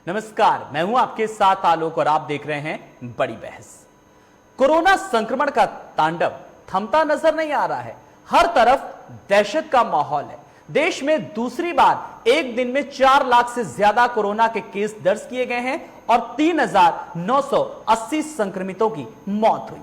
नमस्कार, मैं हूं आपके साथ आलोक और आप देख रहे हैं बड़ी बहस। कोरोना संक्रमण का तांडव थमता नजर नहीं आ रहा है। हर तरफ दहशत का माहौल है। देश में दूसरी बार एक दिन में 4 लाख से ज्यादा कोरोना के केस दर्ज किए गए हैं और 3,980 संक्रमितों की मौत हुई।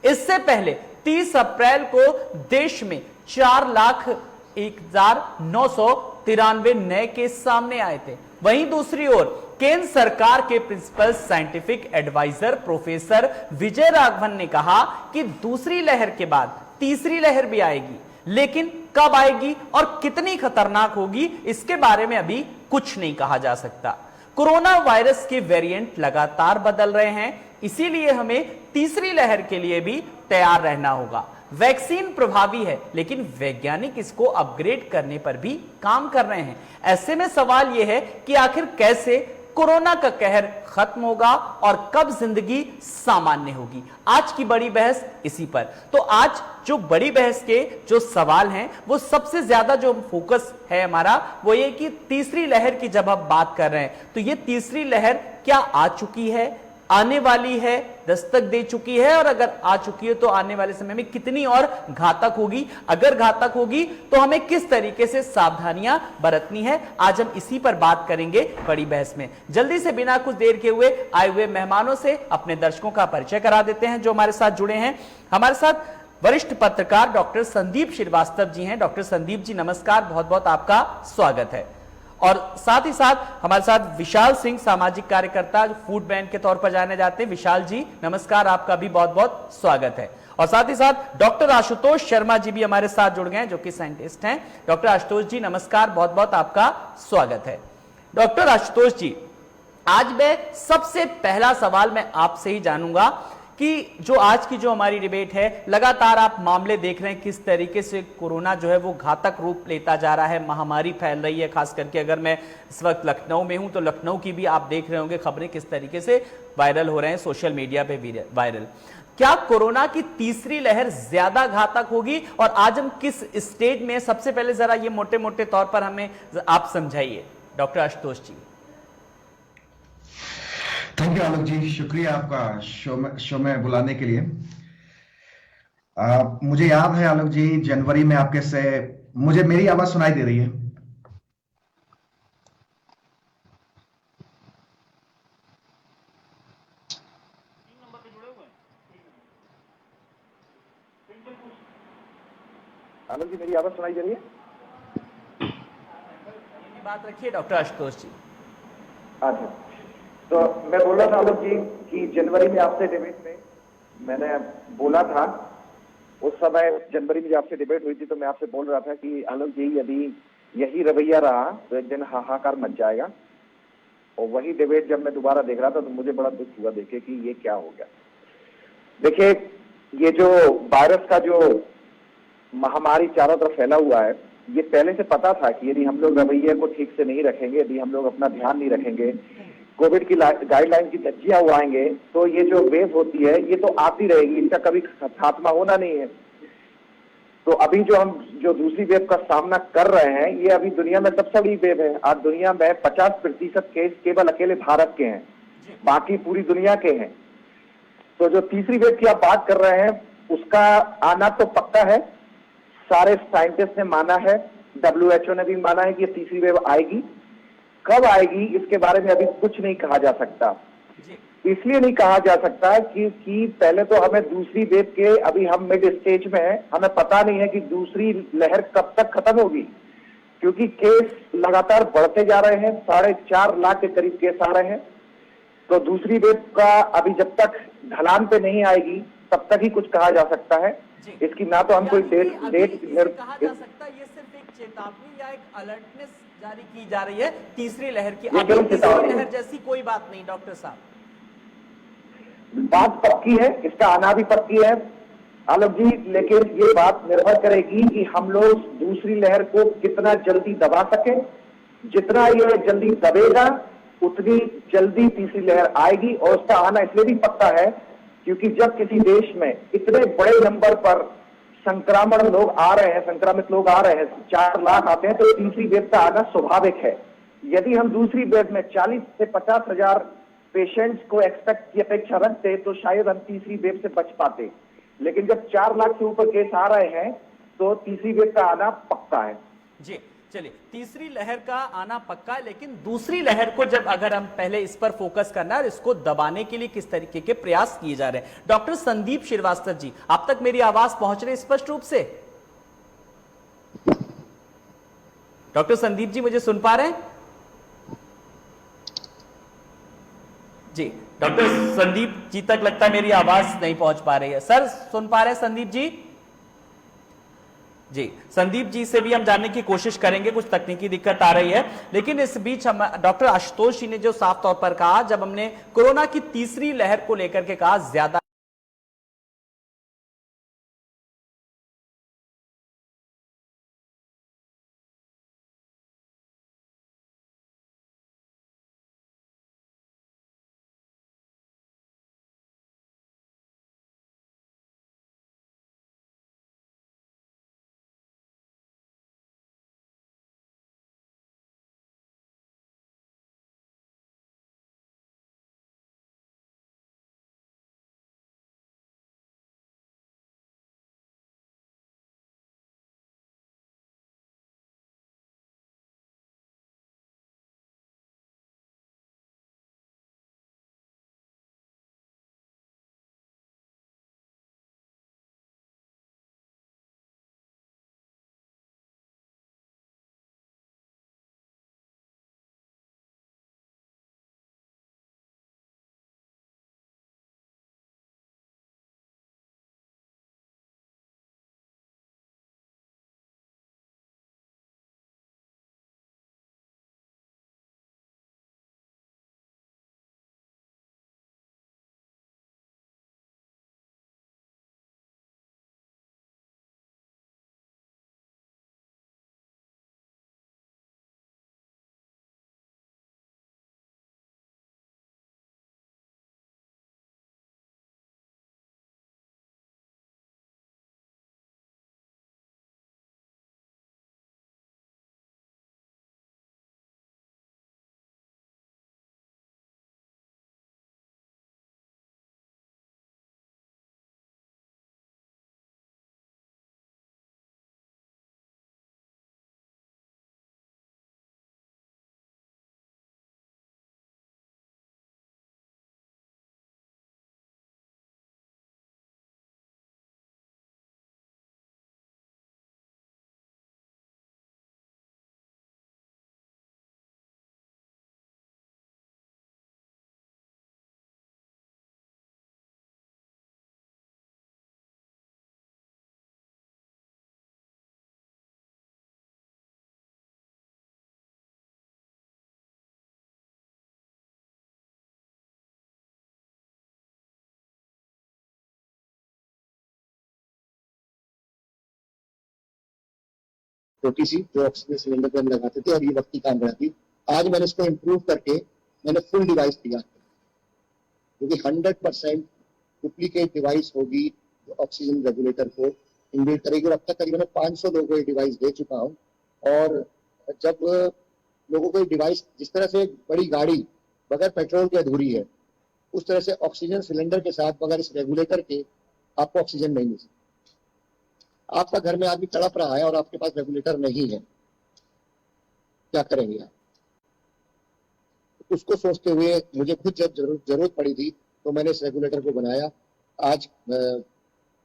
इससे पहले 30 अप्रैल को देश में 4,01,993 नए केस सामने आए थे। वहीं दूसरी ओर केंद्र सरकार के principal scientific adviser professor Vijay Raghavan ने कहा कि दूसरी लहर के बाद तीसरी लहर भी आएगी, लेकिन कब आएगी और कितनी खतरनाक होगी इसके बारे में अभी कुछ नहीं कहा जा सकता। कोरोना वायरस के वेरिएंट लगातार बदल रहे हैं, इसीलिए हमें तीसरी लहर के लिए भी तैयार रहना होगा। वैक्सीन प्रभावी है, लेकिन वैज्ञानिक इसको अपग्रेड करने पर भी काम कर रहे हैं। ऐसे में सवाल यह है कि आखिर कैसे कोरोना का कहर खत्म होगा और कब जिंदगी सामान्य होगी। आज की बड़ी बहस इसी पर। तो आज जो बड़ी बहस के जो सवाल हैं, वो सबसे ज्यादा जो फोकस है हमारा वो ये कि तीसरी लहर की जब हम बात कर रहे हैं तो ये तीसरी लहर क्या आ चुकी है, आने वाली है, दस्तक दे चुकी है, और अगर आ चुकी है तो आने वाले समय में कितनी और घातक होगी। अगर घातक होगी तो हमें किस तरीके से सावधानियां बरतनी है, आज हम इसी पर बात करेंगे बड़ी बहस में। जल्दी से बिना कुछ देर के हुए आए हुए मेहमानों से अपने दर्शकों का परिचय करा देते हैं जो हमारे साथ जुड़े हैं। हमारे साथ वरिष्ठ पत्रकार डॉक्टर संदीप श्रीवास्तव जी हैं। डॉक्टर संदीप जी नमस्कार, बहुत बहुत आपका स्वागत है। और साथ ही साथ हमारे साथ विशाल सिंह, सामाजिक कार्यकर्ता, फूड बैंक के तौर पर जाने जाते हैं। विशाल जी नमस्कार, आपका भी बहुत बहुत स्वागत है। और साथ ही साथ डॉक्टर आशुतोष शर्मा जी भी हमारे साथ जुड़ गए हैं जो कि साइंटिस्ट हैं। डॉक्टर आशुतोष जी नमस्कार, बहुत बहुत आपका स्वागत है। डॉक्टर आशुतोष जी, आज मैं सबसे पहला सवाल मैं आपसे ही जानूंगा कि जो आज की जो हमारी डिबेट है, लगातार आप मामले देख रहे हैं किस तरीके से कोरोना जो है वो घातक रूप लेता जा रहा है, महामारी फैल रही है। खास करके अगर मैं इस वक्त लखनऊ में हूं तो लखनऊ की भी आप देख रहे होंगे खबरें किस तरीके से वायरल हो रहे हैं, सोशल मीडिया पे वायरल। क्या कोरोना की तीसरी लहर ज्यादा घातक होगी और आज हम किस स्टेज में? सबसे पहले जरा ये मोटे मोटे तौर पर हमें आप समझाइए doctor Ashutosh ji. Thank you Alok ji, शुक्रिया आपका शो में बुलाने के लिए। मुझे याद है आलोक जी, जनवरी में आपके से मुझे मेरी आवाज सुनाई दे रही है? आलोक जी मेरी आवाज सुनाई दे रही है? बात रखिए डॉक्टर आशुतोष जी। अच्छा, तो मैं बोल रहा था आलोक जी कि जनवरी में आपसे डिबेट में मैंने बोला था, उस समय जनवरी में जब आपसे डिबेट हुई थी तो मैं आपसे बोल रहा था कि आलोक जी यदि यही रवैया रहा तो एक दिन हाहाकार मच जाएगा। और वही डिबेट जब मैं दोबारा देख रहा था तो मुझे बड़ा दुख हुआ देखे कि ये क्या हो गया। देखिए, ये जो वायरस का जो महामारी चारों तरफ फैला हुआ है, ये पहले से पता था कि यदि हम लोग रवैये को ठीक से नहीं रखेंगे, यदि हम लोग अपना ध्यान नहीं रखेंगे, कोविड की गाइडलाइन की धज्जियां उड़ाएंगे, तो ये जो वेव होती है ये तो आती रहेगी, इसका कभी खात्मा होना नहीं है। तो अभी जो हम जो दूसरी वेव का सामना कर रहे हैं, ये अभी दुनिया में सबसे बड़ी वेव है। आज दुनिया में 50% केस केवल अकेले भारत के हैं, बाकी पूरी दुनिया के हैं। तो जो तीसरी वेव की आप बात कर रहे हैं उसका आना तो पक्का है, सारे साइंटिस्ट ने माना है, WHO ने भी माना है कि ये तीसरी वेव आएगी। कब आएगी इसके बारे में अभी कुछ नहीं कहा जा सकता। इसलिए नहीं कहा जा सकता कि पहले तो हमें दूसरी वेव के, अभी हम मिड स्टेज में हैं, हमें पता नहीं है कि दूसरी लहर कब तक खत्म होगी, क्योंकि केस लगातार बढ़ते जा रहे हैं। 4.5 लाख के करीब केस आ रहे हैं। तो दूसरी वेव का अभी जब तक ढलान पे नहीं आएगी तब तक ही कुछ कहा जा सकता है। इसकी ना तो हम कोई डेट कहा जा सकता, ये सिर्फ एक चेतावनी या एक अलर्टनेस जारी की जा रही है तीसरी लहर की। तीसरी लहर जैसी कोई बात नहीं डॉक्टर साहब। बात पक्की है, इसका आना भी पक्की है आलोक जी, लेकिन ये बात निर्भर करेगी कि हम लोग दूसरी लहर को कितना जल्दी दबा सके। जितना ये जल्दी दबेगा उतनी जल्दी तीसरी लहर आएगी। और उसका आना इसलिए भी पक्का है क्योंकि जब किसी देश में इतने बड़े नंबर पर संक्रमित लोग आ रहे हैं, 4 लाख आते हैं, तो तीसरी वेव का आना स्वाभाविक है। यदि हम दूसरी वेव में 40 से 50 हजार पेशेंट्स को एक्सपेक्ट की अपेक्षा रखते तो शायद हम तीसरी वेव से बच पाते, लेकिन जब 4 लाख से ऊपर केस आ रहे हैं तो तीसरी वेव का आना पक्का है। जी चलिए, तीसरी लहर का आना पक्का है, लेकिन दूसरी लहर को जब अगर हम पहले इस पर फोकस करना है, इसको दबाने के लिए किस तरीके के प्रयास किए जा रहे हैं। डॉक्टर संदीप श्रीवास्तव जी, आप तक मेरी आवाज पहुंच रही है स्पष्ट रूप से? डॉक्टर संदीप जी मुझे सुन पा रहे हैं? जी डॉक्टर संदीप जी तक लगता है मेरी आवाज नहीं पहुंच पा रही है। सर सुन पा रहे हैं संदीप जी? जी, संदीप जी से भी हम जानने की कोशिश करेंगे, कुछ तकनीकी दिक्कत आ रही है। लेकिन इस बीच हम डॉक्टर आशुतोष जी ने जो साफ तौर पर कहा, जब हमने कोरोना की तीसरी लहर को लेकर के कहा ज्यादा छोटी सी जो ऑक्सीजन सिलेंडर पर हम लगाते थे और ये वक्त की काम रहती। आज मैंने इसको इम्प्रूव करके मैंने फुल डिवाइस तैयार किया, क्योंकि 100% डुप्लीकेट डिवाइस होगी जो ऑक्सीजन रेगुलेटर को इनबिल्ट करेगी। और अब तक करीबन 500 लोगों को ये डिवाइस दे चुका हूँ। और जब लोगों को ये डिवाइस, जिस तरह से बड़ी गाड़ी बगैर पेट्रोल के अधूरी है, उस तरह से ऑक्सीजन सिलेंडर के साथ बगैर इस रेगुलेटर के आपको ऑक्सीजन नहीं मिल सकती। आपका घर में आदमी तड़प रहा है और आपके पास रेगुलेटर नहीं है, क्या करेंगे आप? उसको सोचते हुए मुझे खुद जब जरूरत पड़ी थी तो मैंने इस रेगुलेटर को बनाया। आज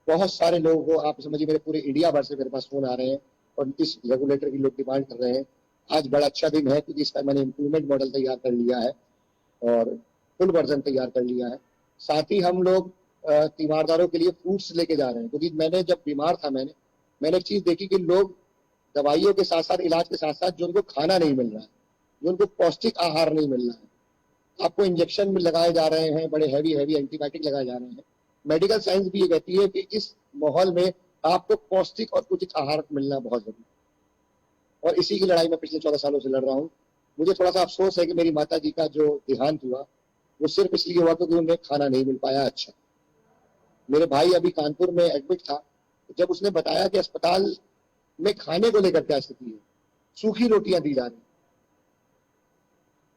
बहुत सारे लोगों को, आप समझिए मेरे पूरे इंडिया भर से मेरे पास फोन आ रहे हैं और इस रेगुलेटर की लोग डिमांड कर रहे हैं। आज बड़ा अच्छा दिन है क्योंकि इसका मैंने इम्प्रूवमेंट मॉडल तैयार कर लिया है और फुल वर्जन तैयार कर लिया है। साथ ही हम लोग तीमारदारों के लिए फ्रूट्स लेके जा रहे हैं, क्योंकि मैंने जब बीमार था मैंने एक चीज देखी कि लोग दवाइयों के साथ साथ, इलाज के साथ साथ, जो उनको खाना नहीं मिल रहा है, जो उनको पौष्टिक आहार नहीं मिल रहा है, आपको इंजेक्शन में लगाए जा रहे हैं, बड़े हैवी एंटीबायोटिक लगाए जा रहे हैं। मेडिकल साइंस भी ये कहती है कि इस माहौल में आपको पौष्टिक और उचित आहार मिलना बहुत जरूरी है। और इसी की लड़ाई में पिछले 14 सालों से लड़ रहा हूँ। मुझे थोड़ा सा अफसोस है कि मेरी माता जी का जो देहांत हुआ वो सिर्फ इसलिए हुआ क्योंकि उन्हें खाना नहीं मिल पाया। अच्छा, मेरे भाई अभी कानपुर में एडमिट था, जब उसने बताया कि अस्पताल में खाने को लेकर क्या स्थिति है, सूखी रोटियां दी जा रही,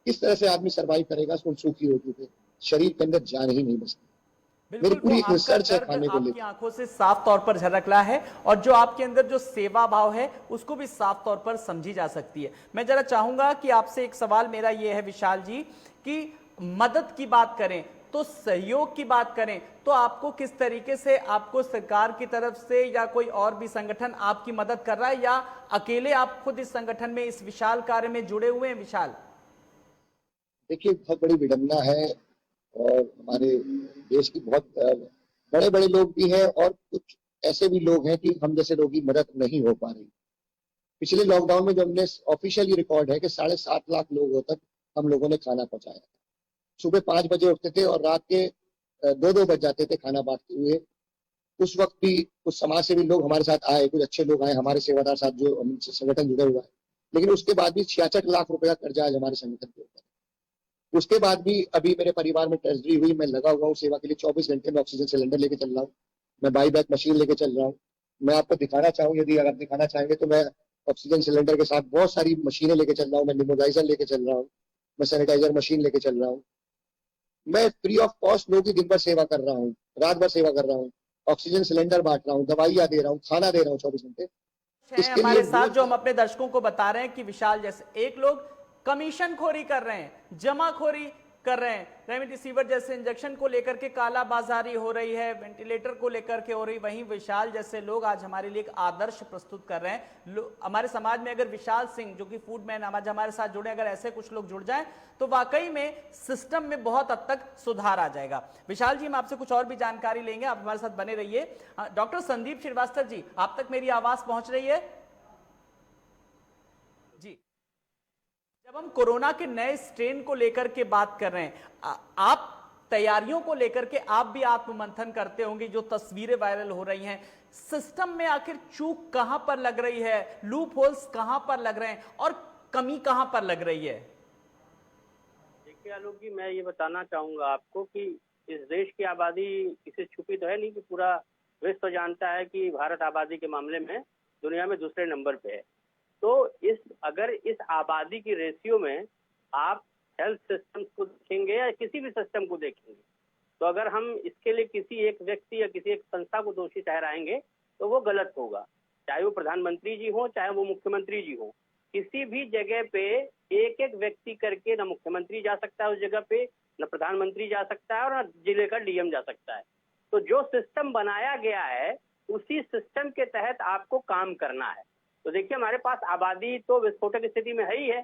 किस तरह से आदमी सर्वाइव करेगा उन सूखी रोटी पे? शरीर के अंदर जान ही नहीं बसती। मेरी बिल्कुल, वो पूरी एक आपका रिसर्च है दर्द खाने को आपकी लेकर। आंखों से साफ तौर पर झलक रहा है और जो आपके अंदर जो सेवा भाव है उसको भी साफ तौर पर समझी जा सकती है। मैं जरा चाहूंगा कि आपसे एक सवाल मेरा ये है विशाल जी कि मदद की बात करें तो सहयोग की बात करें तो आपको किस तरीके से आपको सरकार की तरफ से या कोई और भी संगठन आपकी मदद कर रहा है या अकेले आप खुद इस संगठन में इस विशाल कार्य में जुड़े हुए हैं विशाल? देखिए, बहुत बड़ी विडंबना है और हमारे देश की बहुत बड़े बड़े लोग भी हैं और कुछ ऐसे भी लोग हैं कि हम जैसे रोगी मदद नहीं हो पा रही। पिछले लॉकडाउन में जो हमने ऑफिशियली रिकॉर्ड है कि 7.5 लाख लोगों तक हम लोगों ने खाना पहुंचाया। सुबह 5 बजे उठते थे और रात के 2-2 बज जाते थे खाना बांटते हुए। उस वक्त भी कुछ समाज सेवी लोग हमारे साथ आए, कुछ अच्छे लोग आए हमारे सेवादार साथ जो हमसे संगठन जुड़ा हुआ है, लेकिन उसके बाद भी 66 लाख रुपए का कर्जा आज हमारे संगठन के ऊपर। उसके बाद भी अभी मेरे परिवार में ट्रेजरी हुई, मैं लगा हुआ हूँ सेवा के लिए। 24 घंटे में ऑक्सीजन सिलेंडर लेके चल रहा हूँ, मैं बाई बैक मशीन लेके चल रहा हूँ। मैं आपको दिखाना चाहूँ, यदि अगर दिखाना चाहेंगे तो मैं ऑक्सीजन सिलेंडर के साथ बहुत सारी मशीनें लेके चल रहा हूँ, मैं निमोजाइजर लेके चल रहा हूँ, मैं सैनिटाइजर मशीन लेके चल रहा हूँ। मैं फ्री ऑफ कॉस्ट लोगों की दिन भर सेवा कर रहा हूँ, रात भर सेवा कर रहा हूँ, ऑक्सीजन सिलेंडर बांट रहा हूँ, दवाइयाँ दे रहा हूँ, खाना दे रहा हूँ 24 घंटे। हैं इसके लिए हमारे साथ जो हम अपने दर्शकों को बता रहे हैं कि विशाल जैसे एक लोग कमीशन खोरी कर रहे हैं, जमाखोरी कर रहे हैं, रेमडेसिविर जैसे इंजेक्शन को लेकर के काला बाजारी हो रही है, वेंटिलेटर को लेकर के हो रही, वहीं विशाल जैसे लोग आज हमारे लिए एक आदर्श प्रस्तुत कर रहे हैं। हमारे समाज में अगर विशाल सिंह जो कि फूडमैन आज हमारे साथ जुड़े, अगर ऐसे कुछ लोग जुड़ जाएं तो वाकई में सिस्टम में बहुत हद तक सुधार आ जाएगा। विशाल जी, हम आपसे कुछ और भी जानकारी लेंगे, आप हमारे साथ बने रहिए। डॉक्टर संदीप श्रीवास्तव जी, आप तक मेरी आवाज पहुंच रही है जी? जब हम कोरोना के नए स्ट्रेन को लेकर के बात कर रहे हैं, आप तैयारियों को लेकर के आप भी आत्ममंथन करते होंगे, जो तस्वीरें वायरल हो रही हैं, सिस्टम में आखिर चूक कहां पर लग रही है, लूप होल्स कहां पर लग रहे हैं और कमी कहां पर लग रही है? देखिए आलोक जी, मैं ये बताना चाहूंगा आपको कि इस देश की आबादी किसी छुपी तो है नहीं कि पूरा विश्व जानता है कि भारत आबादी के मामले में दुनिया में दूसरे नंबर पे है। तो अगर इस आबादी की रेशियो में आप हेल्थ सिस्टम को देखेंगे या किसी भी सिस्टम को देखेंगे, तो अगर हम इसके लिए किसी एक व्यक्ति या किसी एक संस्था को दोषी ठहराएंगे तो वो गलत होगा। चाहे वो प्रधानमंत्री जी हो, चाहे वो मुख्यमंत्री जी हो, किसी भी जगह पे एक एक व्यक्ति करके ना मुख्यमंत्री जा सकता है उस जगह पे, न प्रधानमंत्री जा सकता है और न जिले का डीएम जा सकता है। तो जो सिस्टम बनाया गया है उसी सिस्टम के तहत आपको काम करना है। तो देखिए, हमारे पास आबादी तो विस्फोटक स्थिति में है ही है,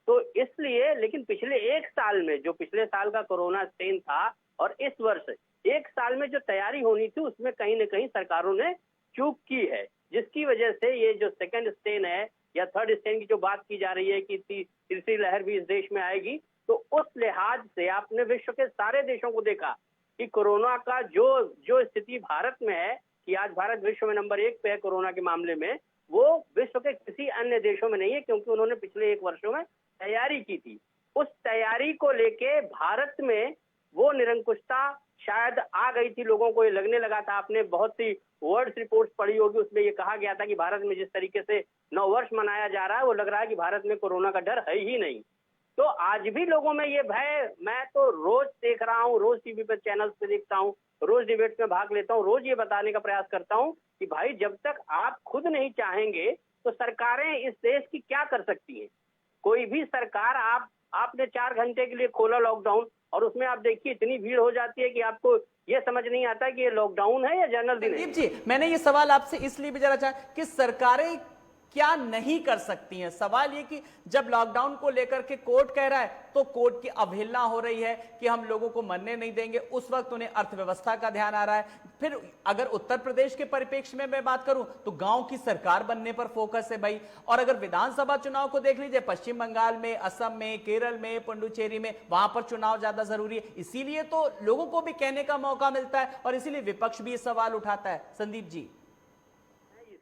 तो इसलिए लेकिन पिछले एक साल में, जो पिछले साल का कोरोना स्ट्रेन था और इस वर्ष एक साल में जो तैयारी होनी थी, उसमें कहीं न कहीं सरकारों ने चूक की है, जिसकी वजह से ये जो सेकंड स्ट्रेन है या थर्ड स्ट्रेन की जो बात की जा रही है कि तीसरी लहर भी इस देश में आएगी, तो उस लिहाज से आपने विश्व के सारे देशों को देखा कि कोरोना का जो स्थिति भारत में है, कि आज भारत विश्व में नंबर 1 पे है कोरोना के मामले में, वो विश्व के किसी अन्य देशों में नहीं है, क्योंकि उन्होंने पिछले एक वर्षों में तैयारी की थी। उस तैयारी को लेके भारत में वो निरंकुशता शायद आ गई थी, लोगों को ये लगने लगा था। आपने बहुत सी वर्ल्ड रिपोर्ट्स पढ़ी होगी, उसमें ये कहा गया था कि भारत में जिस तरीके से नववर्ष मनाया जा रहा है, वो लग रहा है कि भारत में कोरोना का डर है ही नहीं। तो आज भी लोगों में ये भय, मैं तो रोज देख रहा हूँ, रोज टीवी पर चैनल्स पे देखता हूँ, रोज डिबेट्स में भाग लेता हूँ, रोज ये बताने का प्रयास करता हूँ कि भाई जब तक आप खुद नहीं चाहेंगे तो सरकारें इस देश की क्या कर सकती हैं। कोई भी सरकार, आपने 4 घंटे के लिए खोला लॉकडाउन और उसमें आप देखिए इतनी भीड़ हो जाती है कि आपको ये समझ नहीं आता कि ये लॉकडाउन है या जनरल दिन है। जी, मैंने ये सवाल आपसे इसलिए भी जरा चाहा कि सरकारें क्या नहीं कर सकती हैं। सवाल ये कि जब लॉकडाउन को लेकर के कोर्ट कह रहा है तो कोर्ट की अवहेलना हो रही है कि हम लोगों को मरने नहीं देंगे, उस वक्त उन्हें अर्थव्यवस्था का ध्यान आ रहा है। फिर अगर उत्तर प्रदेश के परिप्रेक्ष्य में मैं बात करूं तो गांव की सरकार बनने पर फोकस है भाई। और अगर विधानसभा चुनाव को देख लीजिए, पश्चिम बंगाल में, असम में, केरल में, पुडुचेरी में, वहां पर चुनाव ज्यादा जरूरी है। इसीलिए तो लोगों को भी कहने का मौका मिलता है और इसीलिए विपक्ष भी ये सवाल उठाता है। संदीप जी,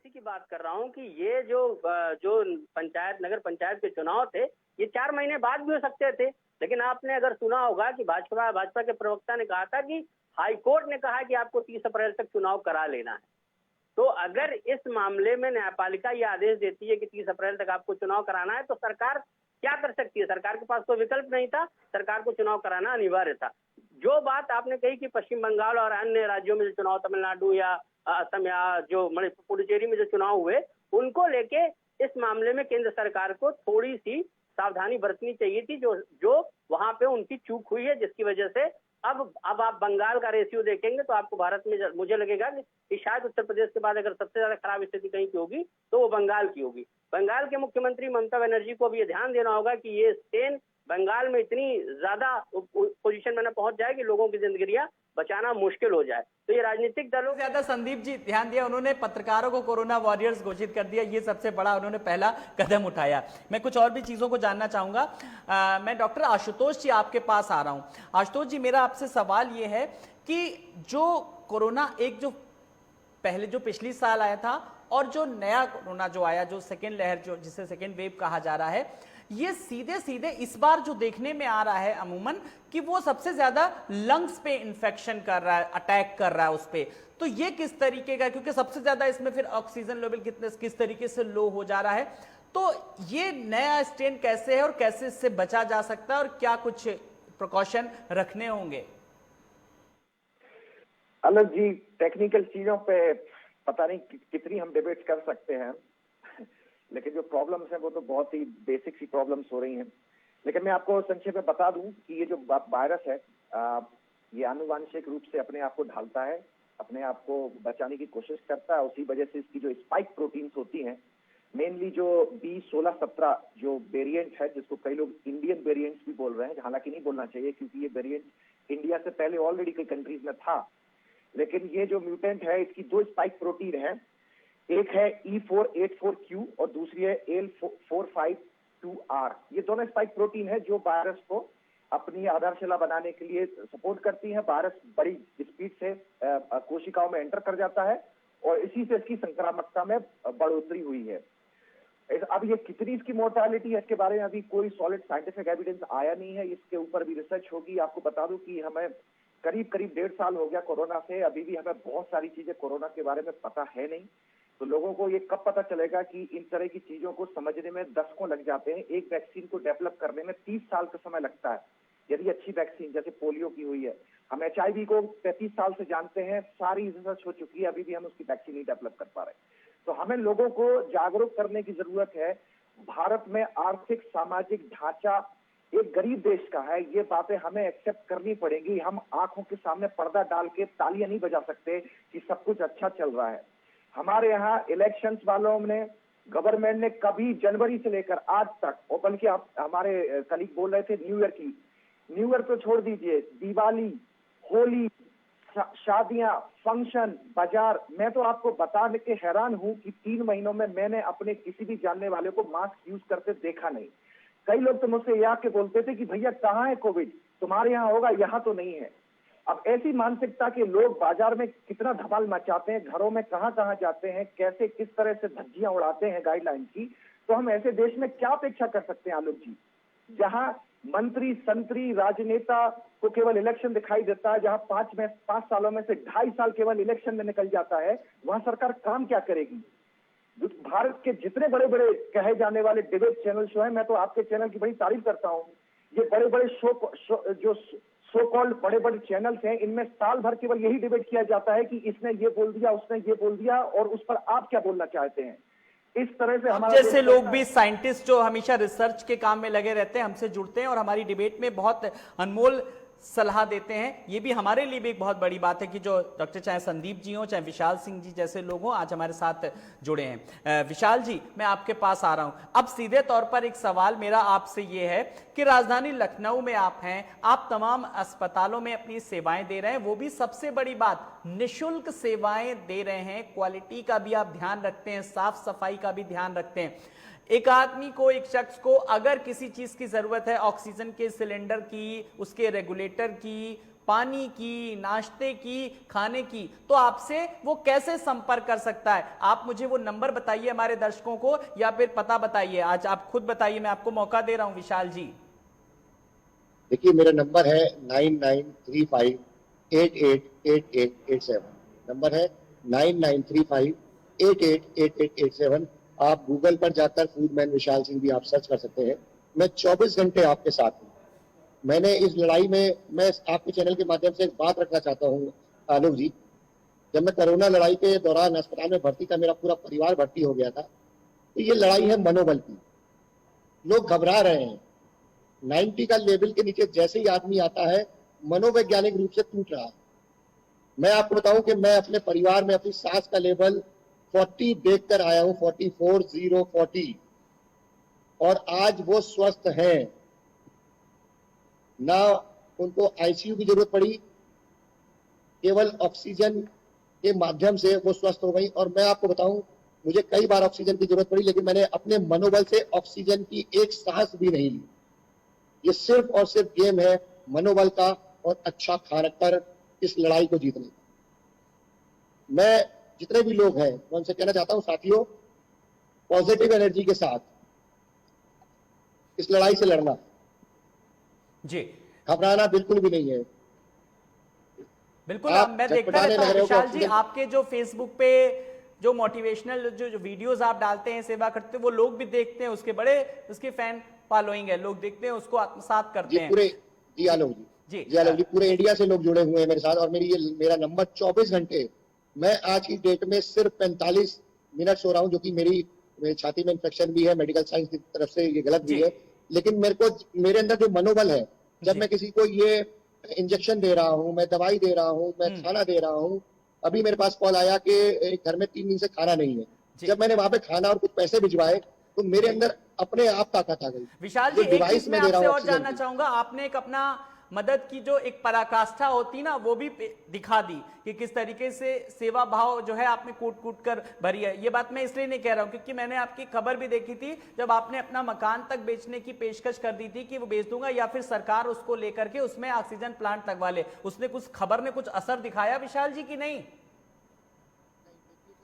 की बात कर रहा हूं कि ये जो पंचायत, नगर पंचायत के चुनाव थे, ये 4 महीने बाद भी हो सकते थे। लेकिन आपने अगर सुना होगा कि भाजपा के प्रवक्ता ने कहा था कि हाईकोर्ट ने कहा कि आपको 30 अप्रैल तक चुनाव करा लेना है। तो अगर इस मामले में न्यायपालिका ये आदेश देती है कि 30 अप्रैल तक आपको चुनाव कराना है, तो सरकार क्या कर सकती है सरकार? के पास कोई विकल्प नहीं था, सरकार को चुनाव कराना अनिवार्य था। जो बात आपने कही कि पश्चिम बंगाल और अन्य राज्यों में जो चुनाव, तमिलनाडु या असम या जो मणिपुर पुडुचेरी में जो चुनाव हुए, उनको लेके इस मामले में केंद्र सरकार को थोड़ी सी सावधानी बरतनी चाहिए थी, जो वहां पे उनकी चूक हुई है, जिसकी वजह से अब आप बंगाल का रेशियो देखेंगे तो आपको भारत में मुझे लगेगा कि शायद उत्तर प्रदेश के बाद अगर सबसे ज्यादा खराब स्थिति कहीं की होगी तो वो बंगाल की होगी। बंगाल के मुख्यमंत्री ममता बनर्जी को अब ये ध्यान देना होगा कि ये स्टेन बंगाल में इतनी ज्यादा पोजीशन में न पहुंच जाए कि लोगों की जिंदगियां बचाना मुश्किल हो जाए। तो ये राजनीतिक दलों ज्यादा संदीप जी ध्यान दिया, उन्होंने पत्रकारों को कोरोना वॉरियर्स घोषित कर दिया, ये सबसे बड़ा उन्होंने पहला कदम उठाया। मैं कुछ और भी चीजों को जानना चाहूंगा। मैं डॉक्टर आशुतोष जी आपके पास आ रहा हूं। आशुतोष जी, मेरा आपसे सवाल ये है कि जो कोरोना जो पहले जो पिछली साल आया था और जो नया कोरोना जो आया, जो सेकेंड लहर, जो जिसे सेकेंड वेव कहा जा रहा है, ये सीधे सीधे इस बार जो देखने में आ रहा है अमूमन कि वो सबसे ज्यादा लंग्स पे इंफेक्शन कर रहा है, अटैक कर रहा है उस पे। तो ये किस तरीके का, क्योंकि सबसे ज्यादा इसमें फिर ऑक्सीजन लेवल किस तरीके से लो हो जा रहा है, तो ये नया स्ट्रेन कैसे है और कैसे इससे बचा जा सकता है और क्या कुछ प्रिकॉशन रखने होंगे? अलग जी, टेक्निकल चीजों पे पता नहीं कितनी हम डिबेट कर सकते हैं, लेकिन जो प्रॉब्लम्स हैं वो तो बहुत ही बेसिक सी प्रॉब्लम्स हो रही हैं। लेकिन मैं आपको संक्षेप में बता दूं कि ये जो वायरस है, ये आनुवांशिक रूप से अपने आप को ढालता है, अपने आप को बचाने की कोशिश करता है। उसी वजह से इसकी जो स्पाइक प्रोटीन्स होती हैं, मेनली जो B16-17 जो वेरिएंट है, जिसको कई लोग इंडियन वेरिएंट्स भी बोल रहे हैं, हालांकि नहीं बोलना चाहिए क्योंकि ये वेरिएंट इंडिया से पहले ऑलरेडी कई कंट्रीज में था। लेकिन ये जो म्यूटेंट है, इसकी दो स्पाइक प्रोटीन है, एक है E484Q और दूसरी है L452R। ये दोनों स्पाइक प्रोटीन है जो वायरस को अपनी आधारशिला बनाने के लिए सपोर्ट करती है। वायरस बड़ी स्पीड से कोशिकाओं में एंटर कर जाता है और इसी से इसकी संक्रामकता में बढ़ोतरी हुई है। अब ये कितनी इसकी मोर्टालिटी है, इसके बारे में अभी कोई सॉलिड साइंटिफिक एविडेंस आया नहीं है, इसके ऊपर भी रिसर्च होगी। आपको बता दूं कि हमें करीब 1.5 साल हो गया कोरोना से, अभी भी हमें बहुत सारी चीजें कोरोना के बारे में पता है नहीं। तो लोगों को ये कब पता चलेगा कि इन तरह की चीजों को समझने में दशकों लग जाते हैं। एक वैक्सीन को डेवलप करने में 30 साल का समय लगता है, यदि अच्छी वैक्सीन, जैसे पोलियो की हुई है। हम HIV को 35 साल से जानते हैं, सारी रिसर्च हो चुकी है, अभी भी हम उसकी वैक्सीन नहीं डेवलप कर पा रहे। तो हमें लोगों को जागरूक करने की जरूरत है। भारत में आर्थिक सामाजिक ढांचा एक गरीब देश का है, ये बातें हमें एक्सेप्ट करनी पड़ेगी। हम आंखों के सामने पर्दा डाल के तालियां नहीं बजा सकते कि सब कुछ अच्छा चल रहा है। हमारे यहाँ इलेक्शंस वालों ने, गवर्नमेंट ने कभी जनवरी से लेकर आज तक, और बल्कि आप हमारे कलीग बोल रहे थे न्यू ईयर तो छोड़ दीजिए, दिवाली, होली, शादियां, फंक्शन, बाजार, मैं तो आपको बताने के हैरान हूं कि 3 महीनों में मैंने अपने किसी भी जानने वाले को मास्क यूज करते देखा नहीं। कई लोग तो मुझसे ये आके बोलते थे कि भैया कहाँ है कोविड, तुम्हारे यहाँ होगा, यहाँ तो नहीं है। अब ऐसी मानसिकता के लोग बाजार में कितना धमाल मचाते हैं, घरों में कहाँ कहाँ जाते हैं, कैसे किस तरह से धज्जियां उड़ाते हैं गाइडलाइन की। तो हम ऐसे देश में क्या अपेक्षा कर सकते हैं आलोक जी, जहां मंत्री संतरी राजनेता को केवल इलेक्शन दिखाई देता है, जहां 5 सालों में से 2.5 साल केवल इलेक्शन में निकल जाता है, वहां सरकार काम क्या करेगी। भारत के जितने बड़े बड़े कहे जाने वाले डिबेट चैनल शो है, मैं तो आपके चैनल की बड़ी तारीफ करता हूं। ये बड़े बड़े जो सो कॉल्ड बड़े बड़े चैनल्स हैं, इनमें साल भर केवल यही डिबेट किया जाता है कि इसने ये बोल दिया, उसने ये बोल दिया, और उस पर आप क्या बोलना चाहते हैं। इस तरह से हमारे जैसे लोग भी साइंटिस्ट जो हमेशा रिसर्च के काम में लगे रहते हैं, हमसे जुड़ते हैं और हमारी डिबेट में बहुत अनमोल सलाह देते हैं। ये भी हमारे लिए भी एक बहुत बड़ी बात है कि जो डॉक्टर चाहे संदीप जी हो, चाहे विशाल सिंह जी जैसे लोग हों, आज हमारे साथ जुड़े हैं। विशाल जी, मैं आपके पास आ रहा हूं। अब सीधे तौर पर एक सवाल मेरा आपसे ये है कि राजधानी लखनऊ में आप हैं, आप तमाम अस्पतालों में अपनी सेवाएं दे रहे हैं, वो भी सबसे बड़ी बात निःशुल्क सेवाएं दे रहे हैं, क्वालिटी का भी आप ध्यान रखते हैं, साफ सफाई का भी ध्यान रखते हैं। एक आदमी को, एक शख्स को अगर किसी चीज की जरूरत है, ऑक्सीजन के सिलेंडर की, उसके रेगुलेटर की, पानी की, नाश्ते की, खाने की, तो आपसे वो कैसे संपर्क कर सकता है? आप मुझे वो नंबर बताइए हमारे दर्शकों को, या फिर पता बताइए, आज आप खुद बताइए, मैं आपको मौका दे रहा हूं विशाल जी। देखिए, मेरा नंबर है 9935888887। नंबर है 9935888887। आप गूगल पर जाकर फूडमैन विशाल सिंह भी आप सर्च कर सकते हैं, मैं 24 घंटे आपके साथ हूँ। मैंने इस लड़ाई में, मैं आपके चैनल के माध्यम से एक बात रखना चाहता हूँ आलोक जी। जब मैं कोरोना लड़ाई के दौरान अस्पताल में भर्ती था, मेरा पूरा परिवार भर्ती हो गया था, तो ये लड़ाई है मनोबल की। लोग घबरा रहे हैं। 90 का लेवल के नीचे जैसे ही आदमी आता है, मनोवैज्ञानिक रूप से टूट रहा है। मैं आपको बताऊं कि मैं अपने परिवार में अपनी सास का लेवल 40 देखकर आया हूं, 44, 0, 40, और आज वो स्वस्थ हैं। ना उनको आईसीयू की जरूरत पड़ी, केवल ऑक्सीजन के माध्यम से वो स्वस्थ हो गई। और मैं आपको बताऊं, मुझे कई बार ऑक्सीजन की जरूरत पड़ी, लेकिन मैंने अपने मनोबल से ऑक्सीजन की एक सांस भी नहीं ली। ये सिर्फ और सिर्फ गेम है मनोबल का और अच्छा खाना कर इस लड़ाई को जीतने का। मैं जितने भी लोग हैं, मैं उनसे कहना चाहता हूं, साथियों, पॉजिटिव एनर्जी के साथ इस लड़ाई से लड़ना, जी घबराना बिल्कुल भी नहीं है। बिल्कुल। आप मैं देखता चटपटाने रहता लग हूँ रहे हो कि विशाल जी, ऑक्सीजन- आपके जो फेसबुक पे जो मोटिवेशनल जो वीडियोस आप डालते हैं, सेवा करते हैं, वो लोग भी देखते हैं, उसके बड़े उसके फैन फॉलोइंग है, लोग देखते हैं, उसको आत्मसात करते जी हैं। पूरे, जी आलोक जी, जी आलोक जी, पूरे इंडिया से लोग जुड़े हुए हैं मेरे साथ। और मेरा नंबर 24 घंटे, मैं आज की डेट में सिर्फ 45 मिनट सो रहा हूं, जो कि मेरी छाती में इंफेक्शन भी है, मेडिकल साइंस की तरफ से ये गलत भी जी। है। लेकिन मेरे अंदर जो मनोबल है, जब जी। मैं किसी को ये इंजेक्शन दे रहा हूं, मैं दवाई दे रहा हूं, मैं खाना दे रहा हूं। अभी मेरे पास कॉल आया कि एक घर में 3 दिन से खाना नहीं है। जी। जब मैंने वहां पे खाना और कुछ पैसे भिजवाए, तो मेरे अंदर अपने आप ताकत आ गई। विशाल जो जी, एक डिवाइस चीज मैं मैं दे रहा आपसे हूं और ऑक्सीजन जानना की, चाहूंगा, आपने एक अपना मदद की जो एक पराकाष्ठा होती ना, वो भी दिखा दी कि किस तरीके से सेवा भाव जो है आपने कूट कूट कर भरी है। ये बात मैं इसलिए नहीं कह रहा हूं क्योंकि मैंने आपकी खबर भी देखी थी, जब आपने अपना मकान तक बेचने की पेशकश कर दी थी कि वो बेच दूंगा या फिर सरकार उसको लेकर के उसमें ऑक्सीजन प्लांट लगवा ले। उसने कुछ खबर ने कुछ असर दिखाया विशाल जी की नहीं?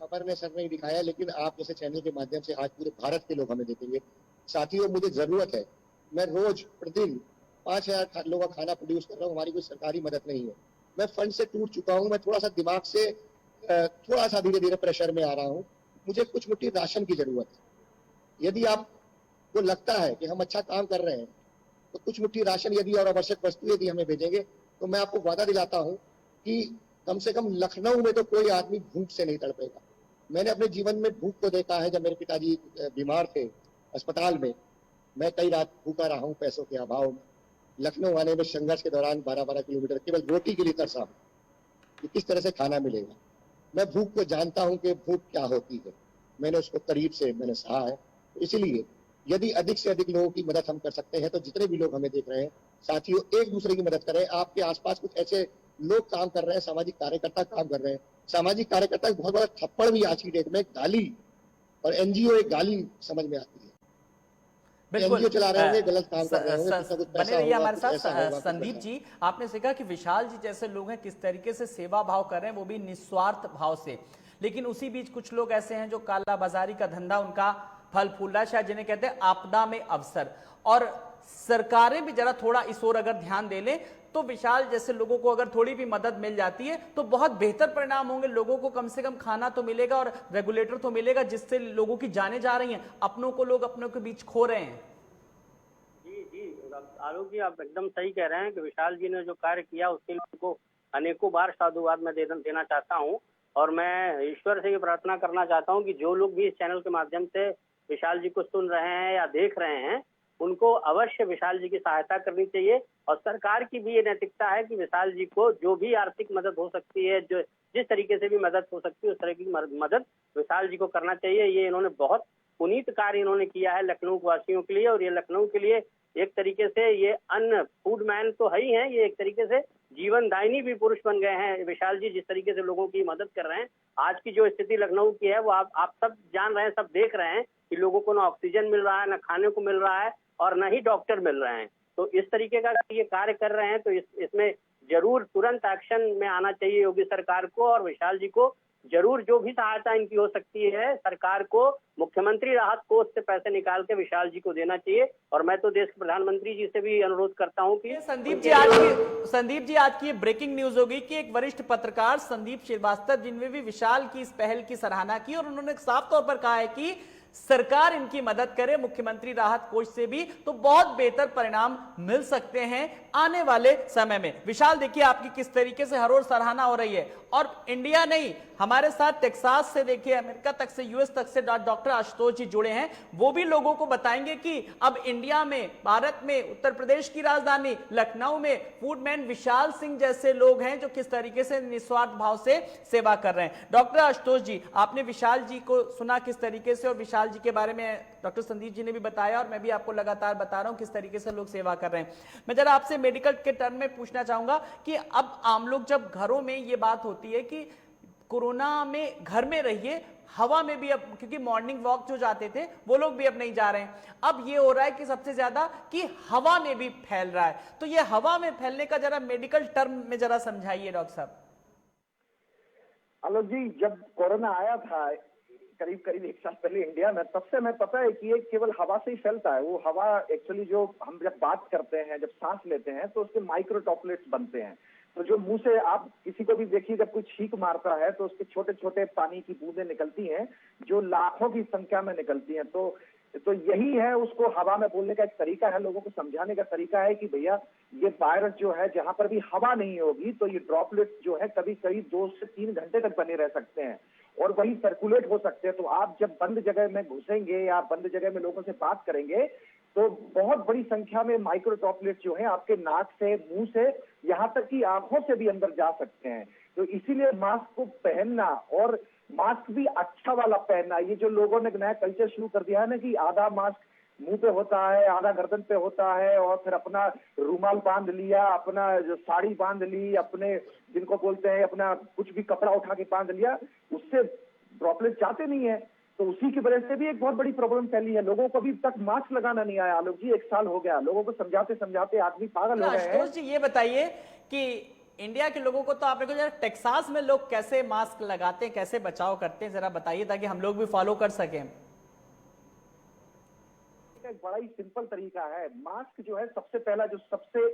खबर ने सर नहीं दिखाया, लेकिन आप जैसे चैनल के माध्यम से आज पूरे भारत के लोग हमें देखेंगे। साथियों, मुझे जरूरत है, मैं रोज प्रतिदिन 5000 लोगों का खाना प्रोड्यूस कर रहा हूँ। हमारी कोई सरकारी मदद नहीं है। मैं फंड से टूट चुका हूँ। मैं थोड़ा सा दिमाग से थोड़ा सा धीरे धीरे प्रेशर में आ रहा हूँ। मुझे कुछ मुट्ठी राशन की जरूरत है। यदि आपको लगता है कि हम अच्छा काम कर रहे हैं, तो कुछ मुट्ठी राशन यदि और आवश्यक वस्तु यदि हमें भेजेंगे, तो मैं आपको वादा दिलाता हूँ कि कम से कम लखनऊ में तो कोई आदमी भूख से नहीं तड़पेगा। मैंने अपने जीवन में भूख को देखा है। जब मेरे पिताजी बीमार थे अस्पताल में, मैं कई रात भूखा रहा हूँ पैसों के अभाव में। लखनऊ आने में संघर्ष के दौरान 12-12 किलोमीटर केवल रोटी के लिए तरसा हूँ कि किस तरह से खाना मिलेगा। मैं भूख को जानता हूँ कि भूख क्या होती है। मैंने उसको करीब से मैंने सहा है। तो इसीलिए यदि अधिक से अधिक लोगों की मदद हम कर सकते हैं, तो जितने भी लोग हमें देख रहे हैं, साथियों, एक दूसरे की मदद करें। आपके आसपास कुछ ऐसे लोग काम कर रहे हैं, सामाजिक कार्यकर्ता काम कर रहे हैं। सामाजिक कार्यकर्ता बहुत बड़ा थप्पड़ भी आज की डेट में गाली, और एनजीओ एक गाली समझ में आती है। एनजीओ चला रहे होंगे, गलत काम कर रहे होंगे, कुछ ना कुछ बने पैसा रहिए होगा, हमारे कुछ ऐसा साथ। होगा, संदीप जी, आपने सीखा कि विशाल जी जैसे लोग हैं किस तरीके से सेवा भाव कर रहे हैं, वो भी निस्वार्थ भाव से। लेकिन उसी बीच कुछ लोग ऐसे हैं जो काला बाजारी का धंधा उनका फल फूल रहा है, शायद जिन्हें कहते हैं आपदा में अवसर। और सरकारें भी जरा थोड़ा इस ओर अगर ध्यान दे लें, तो विशाल जैसे लोगों को अगर थोड़ी भी मदद मिल जाती है तो बहुत बेहतर परिणाम होंगे। लोगों को कम से कम खाना तो मिलेगा और रेगुलेटर तो मिलेगा, जिससे लोगों की जानें जा रही हैं, अपनों को लोग अपनों के बीच खो रहे हैं। जी आलोक जी, आप एकदम सही कह रहे हैं कि विशाल जी ने जो कार्य किया उसके लिए उनको अनेकों बार साधुवाद मैं देना चाहता हूं। और मैं ईश्वर से ये प्रार्थना करना चाहता हूं कि जो लोग भी इस चैनल के माध्यम से विशाल जी को सुन रहे हैं या देख रहे हैं, उनको अवश्य विशाल जी की सहायता करनी चाहिए। और सरकार की भी ये नैतिकता है कि विशाल जी को जो भी आर्थिक मदद हो सकती है, जो जिस तरीके से भी मदद हो सकती है, उस तरह की मदद विशाल जी को करना चाहिए। ये इन्होंने बहुत पुनीत कार्य इन्होंने किया है लखनऊ वासियों के लिए, और ये लखनऊ के लिए एक तरीके से ये अन्न फूड मैन तो है ही हैं, ये एक तरीके से जीवनदायिनी भी पुरुष बन गए हैं विशाल जी। जिस तरीके से लोगों की मदद कर रहे हैं, आज की जो स्थिति लखनऊ की है वो आप सब जान रहे हैं, सब देख रहे हैं कि लोगों को ना ऑक्सीजन मिल रहा है, ना खाने को मिल रहा है, और न ही डॉक्टर मिल रहे हैं। तो इस तरीके का ये कार्य कर रहे हैं, तो इसमें जरूर तुरंत एक्शन में आना चाहिए योगी सरकार को। और विशाल जी को जरूर जो भी सहायता इनकी हो सकती है, सरकार को मुख्यमंत्री राहत कोष से पैसे निकाल के विशाल जी को देना चाहिए। और मैं तो देश के प्रधानमंत्री जी से भी अनुरोध करता हूं कि संदीप जी आज की ब्रेकिंग न्यूज होगी कि एक वरिष्ठ पत्रकार संदीप श्रीवास्तव, जिनमें भी विशाल की इस पहल की सराहना की, और उन्होंने साफ तौर पर कहा है कि सरकार इनकी मदद करे, मुख्यमंत्री राहत कोष से भी, तो बहुत बेहतर परिणाम मिल सकते हैं आने वाले समय में। विशाल, देखिए आपकी किस तरीके से हर ओर सराहना हो रही है, और इंडिया नहीं, हमारे साथ टेक्सास से देखिए अमेरिका तक से, यूएस तक से डॉक्टर आशुतोष जी जुड़े हैं। वो भी लोगों को बताएंगे कि अब इंडिया में, भारत में, उत्तर प्रदेश की राजधानी लखनऊ में फूडमैन विशाल सिंह जैसे लोग हैं जो किस तरीके से निस्वार्थ भाव से सेवा कर रहे हैं। डॉक्टर आशुतोष जी, आपने विशाल जी को सुना किस तरीके से, और विशाल जी के बारे में डॉक्टर संदीप जी ने भी बताया, और मैं भी आपको लगातार बता रहा हूं किस तरीके से लोग सेवा कर रहे हैं। मैं जरा आपसे मेडिकल के टर्म में पूछना चाहूंगा कि अब आम लोग जब घरों में ये बात होती है कि कोरोना में घर में रहिए, हवा में भी अब, क्योंकि मॉर्निंग वॉक जो जाते थे वो लोग भी अब नहीं जा रहे हैं, अब ये हो रहा है कि सबसे ज्यादा कि हवा में भी फैल रहा है, तो ये हवा में फैलने का जरा मेडिकल टर्म में जरा समझाइए डॉक्टर साहब। आलोक जी, जब कोरोना आया था करीब करीब 1 साल पहले इंडिया में, तब से हमें पता है कि ये केवल हवा से ही फैलता है। वो हवा एक्चुअली जो हम जब बात करते हैं, जब सांस लेते हैं, तो उसके माइक्रो ड्रॉपलेट्स बनते हैं। तो जो मुंह से आप किसी को भी देखिए, जब कोई छींक मारता है तो उसके छोटे छोटे पानी की बूंदें निकलती हैं, जो लाखों की संख्या में निकलती हैं। तो यही है, उसको हवा में बोलने का एक तरीका है, लोगों को समझाने का तरीका है कि भैया ये वायरस जो है, जहां पर भी हवा नहीं होगी तो ये ड्रॉपलेट्स जो है कभी कभी 2 से 3 घंटे तक बने रह सकते हैं और वही सर्कुलेट हो सकते हैं। तो आप जब बंद जगह में घुसेंगे या बंद जगह में लोगों से बात करेंगे तो बहुत बड़ी संख्या में माइक्रो ड्रॉपलेट्स जो है आपके नाक से, मुंह से, यहाँ तक कि आंखों से भी अंदर जा सकते हैं। तो इसीलिए मास्क को पहनना, और मास्क भी अच्छा वाला पहनना, ये जो लोगों ने नया कल्चर शुरू कर दिया है ना कि आधा मास्क मुंह पे होता है, आधा गर्दन पे होता है, और फिर अपना रुमाल बांध लिया, अपना जो साड़ी बांध ली, अपने जिनको बोलते हैं अपना कुछ भी कपड़ा उठा के बांध लिया, उससे ड्रॉपलेट जाते नहीं है। तो उसी की वजह से भी एक बहुत बड़ी प्रॉब्लम फैली है। लोगों को अभी तक मास्क लगाना नहीं आया आलोक जी, 1 साल हो गया, लोगों को समझाते समझाते आदमी पागल हो गए हैं। आशुतोष जी, ये बताइए कि इंडिया के लोगों को तो आपने को जरा टेक्सास में लोग कैसे मास्क लगाते हैं, कैसे बचाव करते हैं, जरा बताइए ताकि हम लोग भी फॉलो कर सकें। एक बड़ा ही सिंपल तरीका है। मास्क जो है, सबसे पहला जो सबसे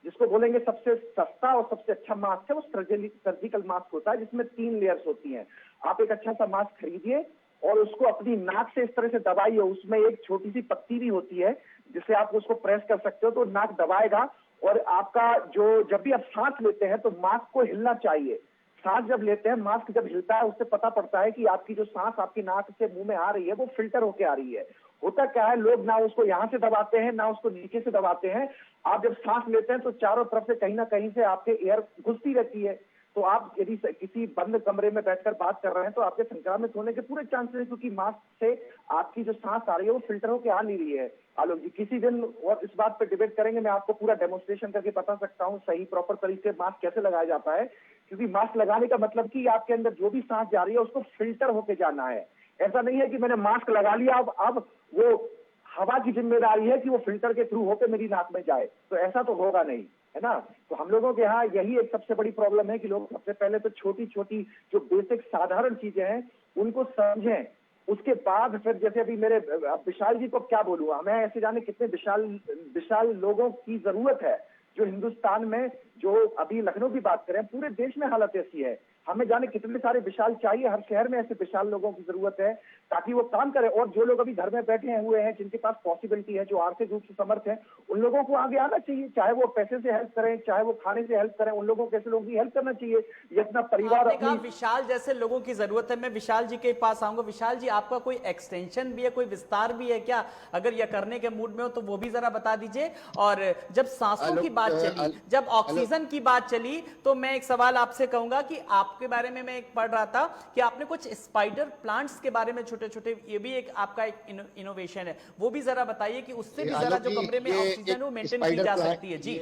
जिसको बोलेंगे सबसे सस्ता और सबसे अच्छा मास्क है, वो सर्जिकल मास्क होता है, जिसमें 3 लेयर्स होती हैं। आप एक अच्छा सा मास्क खरीदिए और उसको अपनी नाक से इस तरह से दबाइए। उसमें एक छोटी सी पत्ती भी होती है जिससे आप उसको प्रेस कर सकते हो, तो नाक दबाएगा। और आपका जो, जब भी आप सांस लेते हैं तो मास्क को हिलना चाहिए। सांस जब लेते हैं, मास्क जब हिलता है, उससे पता पड़ता है कि आपकी जो सांस आपकी नाक से मुंह में आ रही है वो फिल्टर होके आ रही है। होता क्या है, लोग ना उसको यहाँ से दबाते हैं ना उसको नीचे से दबाते हैं। आप जब सांस लेते हैं तो चारों तरफ से कहीं ना कहीं से आपके एयर घुसती रहती है। तो आप यदि किसी बंद कमरे में बैठकर बात कर रहे हैं तो आपके संक्रमित होने के पूरे चांसेस हैं, क्योंकि मास्क से आपकी जो सांस आ रही है वो फिल्टर होकर आ नहीं रही है। आलोक जी, किसी दिन और इस बात पे डिबेट करेंगे, मैं आपको पूरा डेमोन्स्ट्रेशन करके बता सकता हूँ सही प्रॉपर तरीके से मास्क कैसे लगाया जाता है। क्योंकि मास्क लगाने का मतलब कि आपके अंदर जो भी सांस जा रही है उसको फिल्टर होके जाना है। ऐसा नहीं है कि मैंने मास्क लगा लिया, अब वो हवा की जिम्मेदारी है कि वो फिल्टर के थ्रू होकर मेरी नाक में जाए, तो ऐसा तो होगा नहीं, है ना। तो हम लोगों के यहाँ यही एक सबसे बड़ी प्रॉब्लम है कि लोग सबसे पहले तो छोटी छोटी जो बेसिक साधारण चीजें हैं उनको समझें। उसके बाद फिर, जैसे अभी मेरे विशाल जी को क्या बोलूँ, हमें ऐसे जाने कितने विशाल लोगों की जरूरत है जो हिंदुस्तान में, जो अभी लखनऊ की बात करें, पूरे देश में हालत ऐसी है। हमें जाने कितने सारे विशाल चाहिए, हर शहर में ऐसे विशाल लोगों की जरूरत है ताकि वो काम करें। और जो लोग अभी घर में बैठे हुए हैं, जिनके पास पॉसिबिलिटी है, जो आर्थिक रूप से समर्थ है, उन लोगों को आगे आना चाहिए। चाहे वो पैसे से हेल्प करें, चाहे वो खाने से हेल्प करें, उन लोगों को ऐसे लोगों की हेल्प करना चाहिए। ये अपना परिवार, अपनी विशाल जैसे लोगों की जरूरत है। मैं विशाल जी के पास आऊंगा। विशाल जी, आपका कोई एक्सटेंशन भी है, कोई विस्तार भी है क्या? अगर यह करने के मूड में हो तो वो भी जरा बता दीजिए। और जब सांसों की बात चली, जब ऑक्सीजन की बात चली, तो मैं एक सवाल आपसे कहूंगा कि आपके बारे में मैं एक पढ़ रहा था कि आपने कुछ स्पाइडर प्लांट्स के बारे में छोटे छोटे, ये भी एक आपका एक इनोवेशन है, वो भी जरा बताइए कि उससे भी जरा जो कमरे में ऑक्सीजन वो मेंटेन की जा सकती है। जी,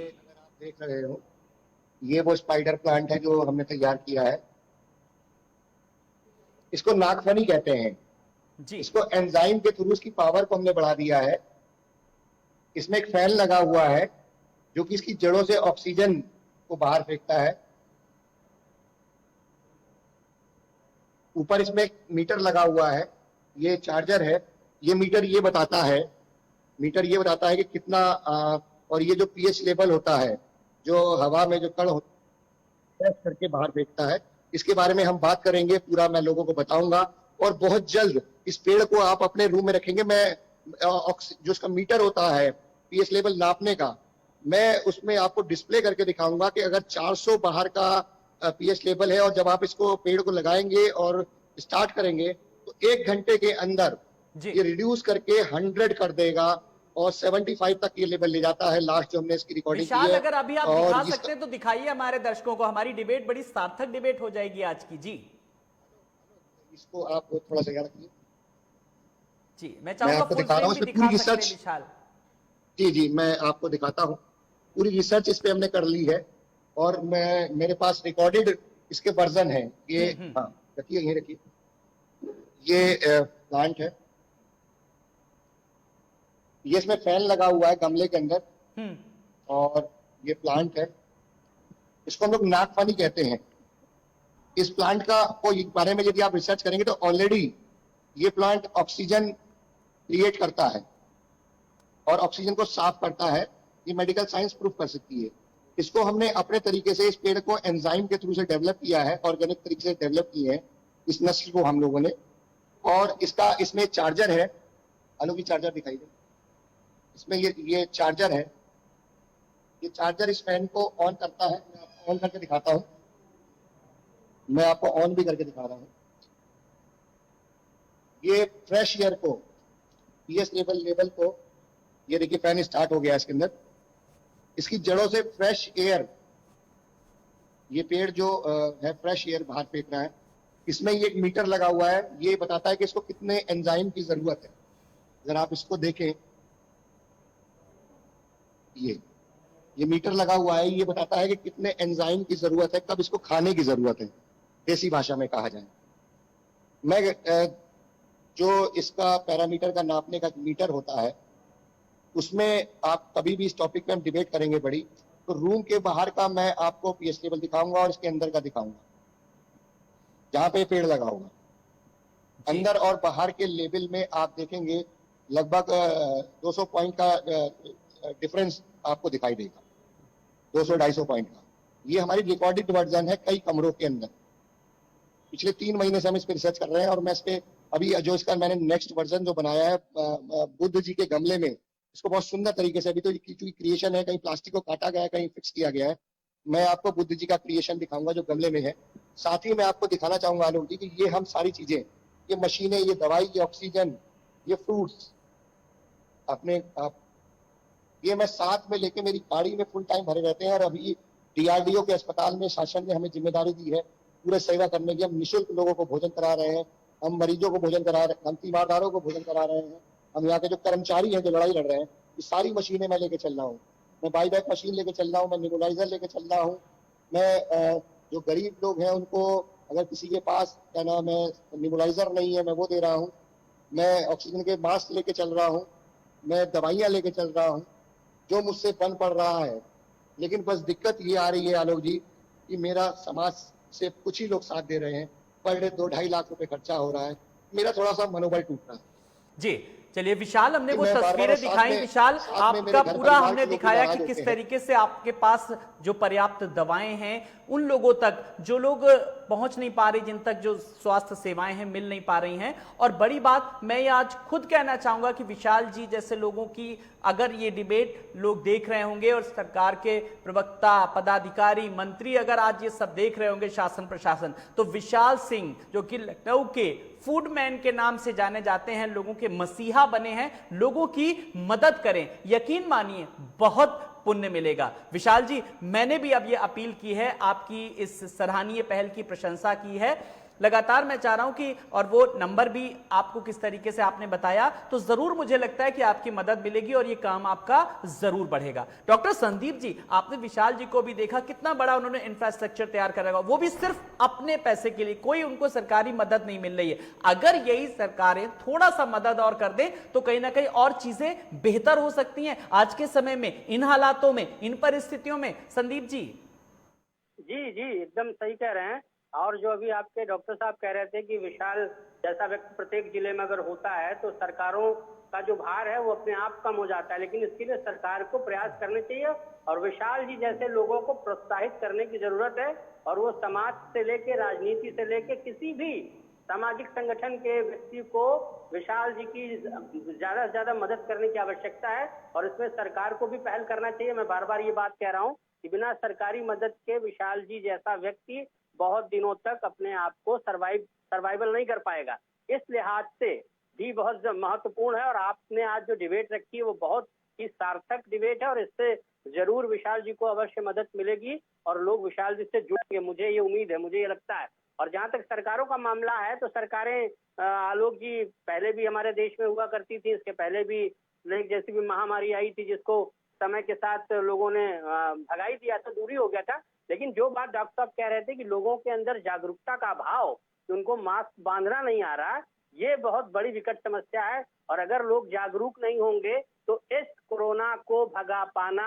देख रहे हो, ये वो स्पाइडर प्लांट है जो हमने तैयार किया है। इसको नागफनी कहते हैं जी। इसको एंजाइम के थ्रू इसकी पावर को हमने बढ़ा दिया है। इसमें एक फैन लगा हुआ है जो कि इसकी जड़ों से ऑक्सीजन को बाहर फेंकता है। ऊपर इसमें एक मीटर लगा हुआ है, ये चार्जर है। ये मीटर ये बताता है कि कितना और ये जो पीएच लेवल होता है, जो हवा में जो कण होता है करके बाहर फेंकता है। इसके बारे में हम बात करेंगे, पूरा मैं लोगों को बताऊंगा। और बहुत जल्द इस पेड़ को आप अपने रूम में रखेंगे। मैं जो उसका मीटर होता है पीएच लेवल नापने का, मैं उसमें आपको डिस्प्ले करके दिखाऊंगा कि अगर 400 बाहर का पीएच लेवल है और जब आप इसको पेड़ को लगाएंगे और स्टार्ट करेंगे तो 1 घंटे के अंदर जी। ये रिड्यूस करके 100 कर देगा और 75 तक ये लेवल ले जाता है। लास्ट जो हमने इसकी रिकॉर्डिंग की विशाल, है। अगर अभी आप और दिखा सकते हैं तो दिखाइए हमारे दर्शकों को। हमारी डिबेट बड़ी सार्थक डिबेट हो जाएगी आज की। जी इसको आप थोड़ा सा याद रखिए। जी, मैं चाहूंगा आपको फुल दिखा रहा स्क्रीन हूँ भी इसमें दिखा पूरी सकते हैं रिसर्च। विशाल। जी जी, मैं आपको दिखाता हूँ। पूरी रिसर्च इस पे हमने कर ली है और मेरे पास रिकॉर्डेड इसके वर्जन है। ये हाँ रखिए, यही रखिए। ये प्लांट है, ये इसमें फैन लगा हुआ है गमले के अंदर और ये प्लांट है। इसको हम लोग नागफनी कहते हैं। इस प्लांट का को बारे में यदि आप रिसर्च करेंगे तो ऑलरेडी ये प्लांट ऑक्सीजन क्रिएट करता है और ऑक्सीजन को साफ करता है। ये मेडिकल साइंस प्रूफ कर सकती है। इसको हमने अपने तरीके से इस पेड़ को एंजाइम के थ्रू से डेवलप किया है, ऑर्गेनिक तरीके से डेवलप किए हैं इस नस्ल को हम लोगों ने। और इसमें चार्जर है। आलू की चार्जर दिखाई दे। इसमें ये चार्जर है। ये चार्जर इस फैन को ऑन करता है। मैं आपको ऑन करके दिखाता हूँ। मैं आपको ऑन भी करके दिखा रहा हूँ। ये फ्रेश एयर को, पीएच लेवल को, ये देखिए फैन स्टार्ट हो गया इसके अंदर। इसकी जड़ों से फ्रेश एयर, ये पेड़ जो है फ्रेश एयर बाहर फेंक रहा है। इसमें ये एक मीटर लगा हुआ है, ये बताता है कि इसको कितने एंजाइम की जरूरत है। अगर आप इसको देखें, ये मीटर लगा हुआ है, ये बताता है कि कितने एंजाइम की जरूरत है, कब इसको खाने की जरूरत है, देसी भाषा में कहा जाए। मैं जो इसका पैरामीटर का नापने का मीटर होता है, उसमें आप कभी भी इस टॉपिक पे हम डिबेट करेंगे बड़ी, तो रूम के बाहर का मैं आपको पीएच लेवल दिखाऊंगा और इसके अंदर का दिखाऊंगा जहां पे पेड़ लगा होगा। अंदर और बाहर के लेवल में आप देखेंगे लगभग 200 पॉइंट का डिफरेंस आपको दिखाई देगा। 200-250 पॉइंट का। ये हमारी रिकॉर्डेड वर्जन है कई कमरों के अंदर। पिछले 3 महीने से हम इस पे रिसर्च कर रहे हैं और मैं इस पे अभी जो इसका मैंने नेक्स्ट वर्जन जो बनाया है बुद्ध जी के गमले में, इसको बहुत सुंदर तरीके से, अभी तो चूंकि क्रिएशन है, कहीं प्लास्टिक को काटा गया है, कहीं फिक्स किया गया है। मैं आपको बुद्ध जी का क्रिएशन दिखाऊंगा जो गमले में है। साथ ही मैं आपको दिखाना चाहूंगा आलोक जी कि ये हम सारी चीजें, ये मशीनें, ये दवाई, ये ऑक्सीजन, ये फ्रूट्स अपने आप, ये मैं साथ में लेके मेरी गाड़ी में फुल टाइम भरे रहते हैं। और अभी डीआरडीओ के अस्पताल में शासन ने हमें जिम्मेदारी दी है पूरे सेवा करने की। हम निःशुल्क लोगों को भोजन करा रहे हैं, हम मरीजों को भोजन करा रहे हैं, हम तीमारदारों को भोजन करा रहे हैं, हम यहाँ के जो कर्मचारी हैं जो लड़ाई लड़ रहे हैं, ये सारी मशीनें मैं लेके चल रहा हूँ। मैं बाईबैक मशीन लेके चल रहा हूँ, मैं नेबुलाइजर लेके चल रहा हूँ। मैं जो गरीब लोग हैं उनको, अगर किसी के पास क्या नाम है नेबुलाइजर नहीं है, मैं वो दे रहा हूँ। मैं ऑक्सीजन के मास्क लेके चल रहा हूँ, मैं दवाइयाँ लेके चल रहा हूँ, जो मुझसे बन पड़ रहा है। लेकिन बस दिक्कत ये आ रही है आलोक जी कि मेरा समाज से कुछ ही लोग साथ दे रहे हैं। पर डे 2-2.5 लाख रुपए खर्चा हो रहा है, मेरा थोड़ा सा मनोबल टूट रहा है। जी चलिए विशाल, हमने वो मैं बार-बार तस्वीरें दिखाई। विशाल, आपका पूरा हमने दिखाया कि किस तरीके से आपके पास जो पर्याप्त दवाएं हैं उन लोगों तक जो लोग पहुंच नहीं पा रहे, जिन तक जो स्वास्थ्य सेवाएं हैं मिल नहीं पा रही हैं। और बड़ी बात मैं ये आज खुद कहना चाहूंगा कि विशाल जी जैसे लोगों की अगर ये डिबेट लोग देख रहे होंगे और सरकार के प्रवक्ता, पदाधिकारी, मंत्री अगर आज ये सब देख रहे होंगे, शासन प्रशासन, तो विशाल सिंह जो कि लखनऊ के फूडमैन के नाम से जाने जाते हैं, लोगों के मसीहा बने हैं, लोगों की मदद करें। यकीन मानिए बहुत पुण्य मिलेगा। विशाल जी, मैंने भी अब ये अपील की है, आपकी इस सराहनीय पहल की प्रशंसा की है। लगातार मैं चाह रहा हूं कि, और वो नंबर भी आपको किस तरीके से आपने बताया, तो जरूर मुझे लगता है कि आपकी मदद मिलेगी और ये काम आपका जरूर बढ़ेगा। डॉक्टर संदीप जी, आपने विशाल जी को भी देखा, कितना बड़ा उन्होंने इंफ्रास्ट्रक्चर तैयार करा होगा, वो भी सिर्फ अपने पैसे के लिए, कोई उनको सरकारी मदद नहीं मिल रही है। अगर यही सरकारें थोड़ा सा मदद और कर दें तो कहीं ना कहीं और चीजें बेहतर हो सकती हैं आज के समय में, इन हालातों में, इन परिस्थितियों में। संदीप जी। जी जी, एकदम सही कह रहे हैं। और जो अभी आपके डॉक्टर साहब कह रहे थे कि विशाल जैसा व्यक्ति प्रत्येक जिले में अगर होता है तो सरकारों का जो भार है वो अपने आप कम हो जाता है, लेकिन इसके लिए सरकार को प्रयास करने चाहिए और विशाल जी जैसे लोगों को प्रोत्साहित करने की जरूरत है। और वो समाज से लेके, राजनीति से लेके, किसी भी सामाजिक संगठन के व्यक्ति को विशाल जी की ज्यादा से ज्यादा मदद करने की आवश्यकता है और इसमें सरकार को भी पहल करना चाहिए। मैं बार बार ये बात कह रहा हूँ कि बिना सरकारी मदद के विशाल जी जैसा व्यक्ति बहुत दिनों तक अपने आप को सर्वाइवल नहीं कर पाएगा। इस लिहाज से भी बहुत महत्वपूर्ण है और आपने आज जो डिबेट रखी है वो बहुत ही सार्थक डिबेट है और इससे जरूर विशाल जी को अवश्य मदद मिलेगी और लोग विशाल जी से जुड़ेंगे, मुझे ये उम्मीद है, मुझे ये लगता है। और जहां तक सरकारों का मामला है तो सरकारें, आलोक जी, पहले भी हमारे देश में हुआ करती थी, इसके पहले भी जैसी भी महामारी आई थी जिसको समय के साथ लोगों ने भगाई दिया था, दूरी हो गया था। लेकिन जो बात डॉक्टर साहब कह रहे थे कि लोगों के अंदर जागरूकता का अभाव, कि उनको मास्क बांधना नहीं आ रहा, ये बहुत बड़ी विकट समस्या है। और अगर लोग जागरूक नहीं होंगे तो इस कोरोना को भगा पाना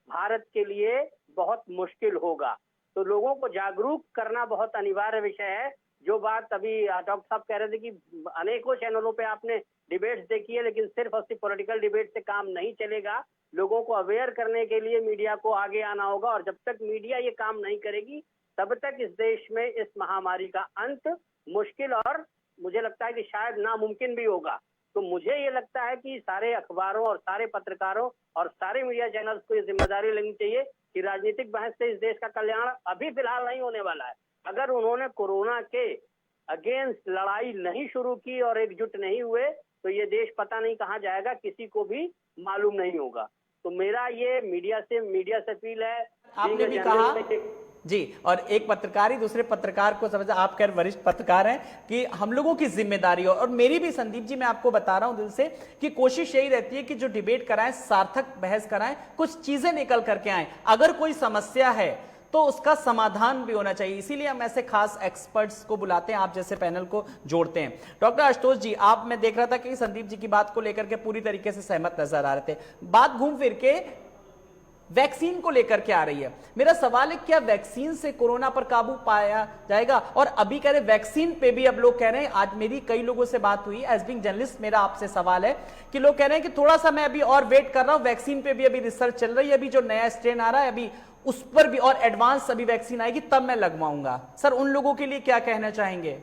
भारत के लिए बहुत मुश्किल होगा। तो लोगों को जागरूक करना बहुत अनिवार्य विषय है। जो बात अभी डॉक्टर साहब कह रहे थे कि अनेकों चैनलों पे आपने डिबेट्स देखी है, लेकिन सिर्फ और सिर्फ पॉलिटिकल डिबेट से काम नहीं चलेगा। लोगों को अवेयर करने के लिए मीडिया को आगे आना होगा और जब तक मीडिया ये काम नहीं करेगी तब तक इस देश में इस महामारी का अंत मुश्किल और मुझे लगता है कि शायद नामुमकिन भी होगा। तो मुझे ये लगता है कि सारे अखबारों और सारे पत्रकारों और सारे मीडिया चैनल्स को ये जिम्मेदारी लेनी चाहिए कि राजनीतिक बहस से इस देश का कल्याण अभी फिलहाल नहीं होने वाला है। अगर उन्होंने कोरोना के अगेंस्ट लड़ाई नहीं शुरू की और एकजुट नहीं हुए तो ये देश पता नहीं कहाँ जाएगा, किसी को भी मालूम नहीं होगा। तो मेरा ये मीडिया से अपील है। आपने भी कहा जी, और एक पत्रकार ही दूसरे पत्रकार को समझा, आप खैर वरिष्ठ पत्रकार हैं, कि हम लोगों की जिम्मेदारी हो। और मेरी भी, संदीप जी, मैं आपको बता रहा हूं दिल से कि कोशिश यही रहती है कि जो डिबेट कराएं, सार्थक बहस कराएं, कुछ चीजें निकल करके आए। अगर कोई समस्या है तो उसका समाधान भी होना चाहिए, इसीलिए हम ऐसे खास एक्सपर्ट्स को बुलाते हैं, आप जैसे पैनल को जोड़ते हैं। डॉक्टर आशुतोष जी, आप, मैं देख रहा था कि संदीप जी की बात को लेकर के पूरी तरीके से सहमत नजर आ रहे थे। बात घूम फिर के वैक्सीन को लेकर के आ रही है। मेरा सवाल है, क्या वैक्सीन से कोरोना पर काबू पाया जाएगा? और अभी कह रहे वैक्सीन पे भी अब लोग कह रहे हैं, आज मेरी कई लोगों से बात हुई, एज बीइंग जर्नलिस्ट मेरा आपसे सवाल है कि लोग कह रहे हैं कि थोड़ा सा मैं अभी और वेट कर रहा हूं, वैक्सीन पे भी अभी रिसर्च चल रही है, अभी जो नया स्ट्रेन आ रहा है अभी उस पर भी और एडवांस अभी वैक्सीन आएगी तब मैं लगवाऊंगा। सर, उन लोगों के लिए क्या कहना चाहेंगे?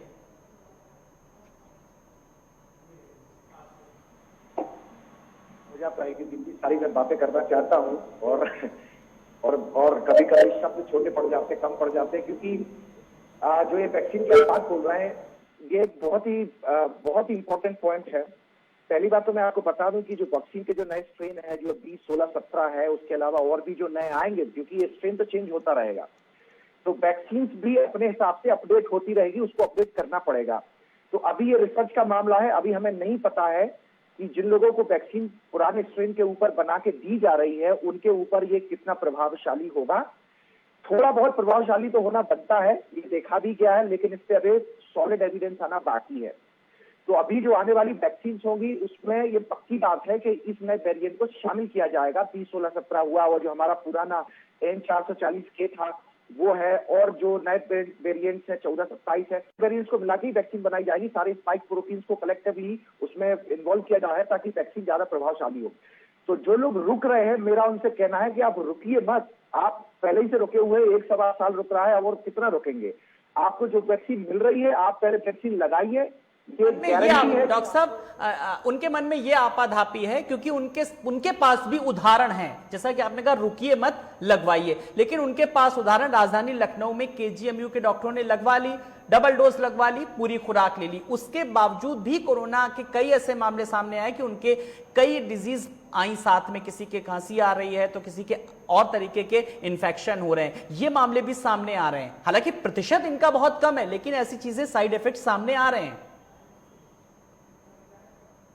सारी मैं बातें करना चाहता हूँ और कभी कभी शब्द छोटे पड़ जाते, कम पड़ जाते, क्योंकि जो ये वैक्सीन की बात बोल रहे हैं ये बहुत ही इंपॉर्टेंट पॉइंट है। पहली बात तो मैं आपको बता दूं कि जो वैक्सीन के जो नए स्ट्रेन है, जो 20, 16, 17 है, उसके अलावा और भी जो नए आएंगे, क्योंकि ये स्ट्रेन तो चेंज होता रहेगा, तो वैक्सीन भी अपने हिसाब से अपडेट होती रहेगी, उसको अपडेट करना पड़ेगा। तो अभी ये रिसर्च का मामला है, अभी हमें नहीं पता है कि जिन लोगों को वैक्सीन पुराने स्ट्रेन के ऊपर बना के दी जा रही है उनके ऊपर ये कितना प्रभावशाली होगा। थोड़ा बहुत प्रभावशाली तो होना बनता है, ये देखा भी गया है, लेकिन इस पे अभी सॉलिड एविडेंस आना बाकी है। तो अभी जो आने वाली वैक्सीन होंगी उसमें ये पक्की बात है कि इस नए वेरिएंट को शामिल किया जाएगा। 20, 16, 17 हुआ और जो हमारा पुराना N440K था वो है, और जो नए वेरिएंट्स है 14, 27 है, वेरिएंट्स को मिला के वैक्सीन बनाई जाएगी। सारे स्पाइक प्रोटीन्स को कलेक्टिवली उसमें इन्वॉल्व किया जा रहा है ताकि वैक्सीन ज्यादा प्रभावशाली हो। तो जो लोग रुक रहे हैं, मेरा उनसे कहना है कि आप रुकिए मत, आप पहले ही से रुके हुए, 1-1.25 साल रुक रहा है और कितना रुकेंगे। आपको जो वैक्सीन मिल रही है आप पहले वैक्सीन लगाइए। डॉक्टर साहब, उनके मन में ये आपाधापी है क्योंकि उनके पास भी उदाहरण है, जैसा कि आपने कहा रुकिए मत लगवाइए, लेकिन उनके पास उदाहरण, राजधानी लखनऊ में KGMU के डॉक्टरों ने लगवा ली, डबल डोज लगवा ली, पूरी खुराक ले ली, उसके बावजूद भी कोरोना के कई ऐसे मामले सामने आए कि उनके कई डिजीज आई साथ में, किसी के खांसी आ रही है तो किसी के और तरीके के इन्फेक्शन हो रहे हैं, ये मामले भी सामने आ रहे हैं। हालांकि प्रतिशत इनका बहुत कम है, लेकिन ऐसी चीजें, साइड इफेक्ट सामने आ रहे हैं।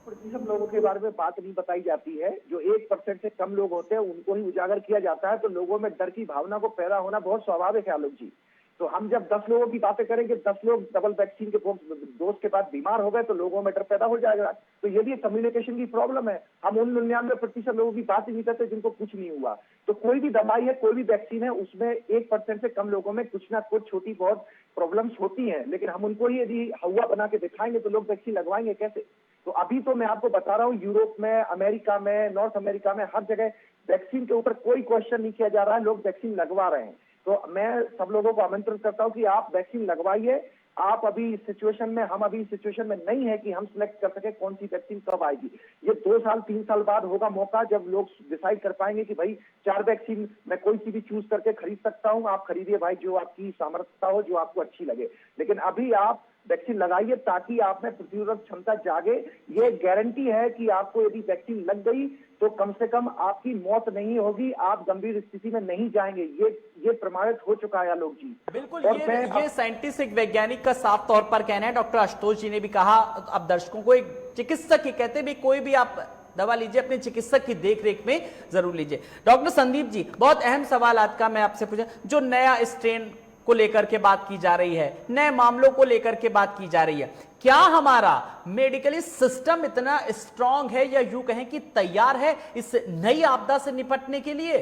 प्रतिशत लोगों के बारे में बात नहीं बताई जाती है, जो 1% से कम लोग होते हैं उनको ही उजागर किया जाता है। तो लोगों में डर की भावना को पैदा होना बहुत स्वाभाविक है आलोक जी। तो हम जब 10 लोगों की बातें करेंगे, 10 लोग डबल वैक्सीन के डोज के बाद बीमार हो गए तो लोगों में डर पैदा हो जाएगा। तो ये भी कम्युनिकेशन की प्रॉब्लम है। हम उन 99% लोगों की बात ही नहीं करते जिनको कुछ नहीं हुआ। तो कोई भी दवाई है, कोई भी वैक्सीन है, उसमें 1% से कम लोगों में कुछ ना कुछ छोटी बहुत प्रॉब्लम्स होती हैं, लेकिन हम उनको ही यदि हवा बना के दिखाएंगे तो लोग वैक्सीन लगवाएंगे कैसे? तो अभी तो मैं आपको बता रहा हूँ, यूरोप में, अमेरिका में, नॉर्थ अमेरिका में, हर जगह वैक्सीन के ऊपर कोई क्वेश्चन नहीं किया जा रहा है, लोग वैक्सीन लगवा रहे हैं। तो मैं सब लोगों को आमंत्रित करता हूं कि आप वैक्सीन लगवाइए, आप अभी इस सिचुएशन में, हम अभी इस सिचुएशन में नहीं है कि हम सिलेक्ट कर सके कौन सी वैक्सीन कब आएगी। ये 2 साल 3 साल बाद होगा मौका, जब लोग डिसाइड कर पाएंगे कि भाई 4 वैक्सीन मैं कोई सी भी चूज करके खरीद सकता हूं। आप खरीदिए भाई, जो आपकी सामर्थ्यता हो, जो आपको अच्छी लगे, लेकिन अभी आप वैक्सीन लगाइए ताकि आप में प्रतिरोधक क्षमता जागे। ये गारंटी है कि आपको यदि वैक्सीन लग गई तो कम से कम आपकी मौत नहीं होगी, आप गंभीर स्थिति में नहीं जाएंगे। ये प्रमाणित हो चुका है आलोक जी। बिल्कुल, ये साइंटिस्ट वैज्ञानिक का साफ तौर पर कहना है। डॉक्टर आशुतोष जी ने भी कहा, अब दर्शकों को एक चिकित्सक ही कहते भी, कोई भी आप दवा लीजिए अपने चिकित्सक की देखरेख में जरूर लीजिए। डॉक्टर संदीप जी, बहुत अहम सवाल आज का मैं आपसे पूछा, जो नया स्ट्रेन को लेकर के बात की जा रही है, नए मामलों को लेकर के बात की जा रही है, क्या हमारा मेडिकली सिस्टम इतना स्ट्रांग है या यूं कहें कि तैयार है इस नई आपदा से निपटने के लिए?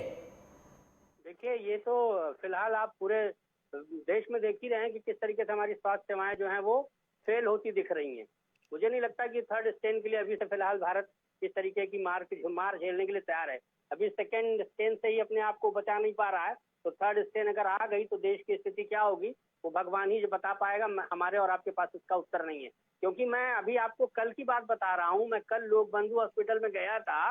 देखिए, ये तो फिलहाल आप पूरे देश में देख ही रहे हैं कि किस तरीके से हमारी स्वास्थ्य सेवाएं जो हैं वो फेल होती दिख रही हैं। मुझे नहीं लगता कि थर्ड स्ट्रेन के लिए अभी से फिलहाल भारत इस तरीके की मार झेलने के लिए तैयार है। अभी सेकेंड स्ट्रेन से ही अपने आप को बचा नहीं पा रहा है, तो थर्ड स्ट्रेन अगर आ गई तो देश की स्थिति क्या होगी वो भगवान ही जो बता पाएगा। हमारे और आपके पास इसका उत्तर नहीं है, क्योंकि मैं अभी आपको कल की बात बता रहा हूँ। मैं कल लोक बंधु हॉस्पिटल में गया था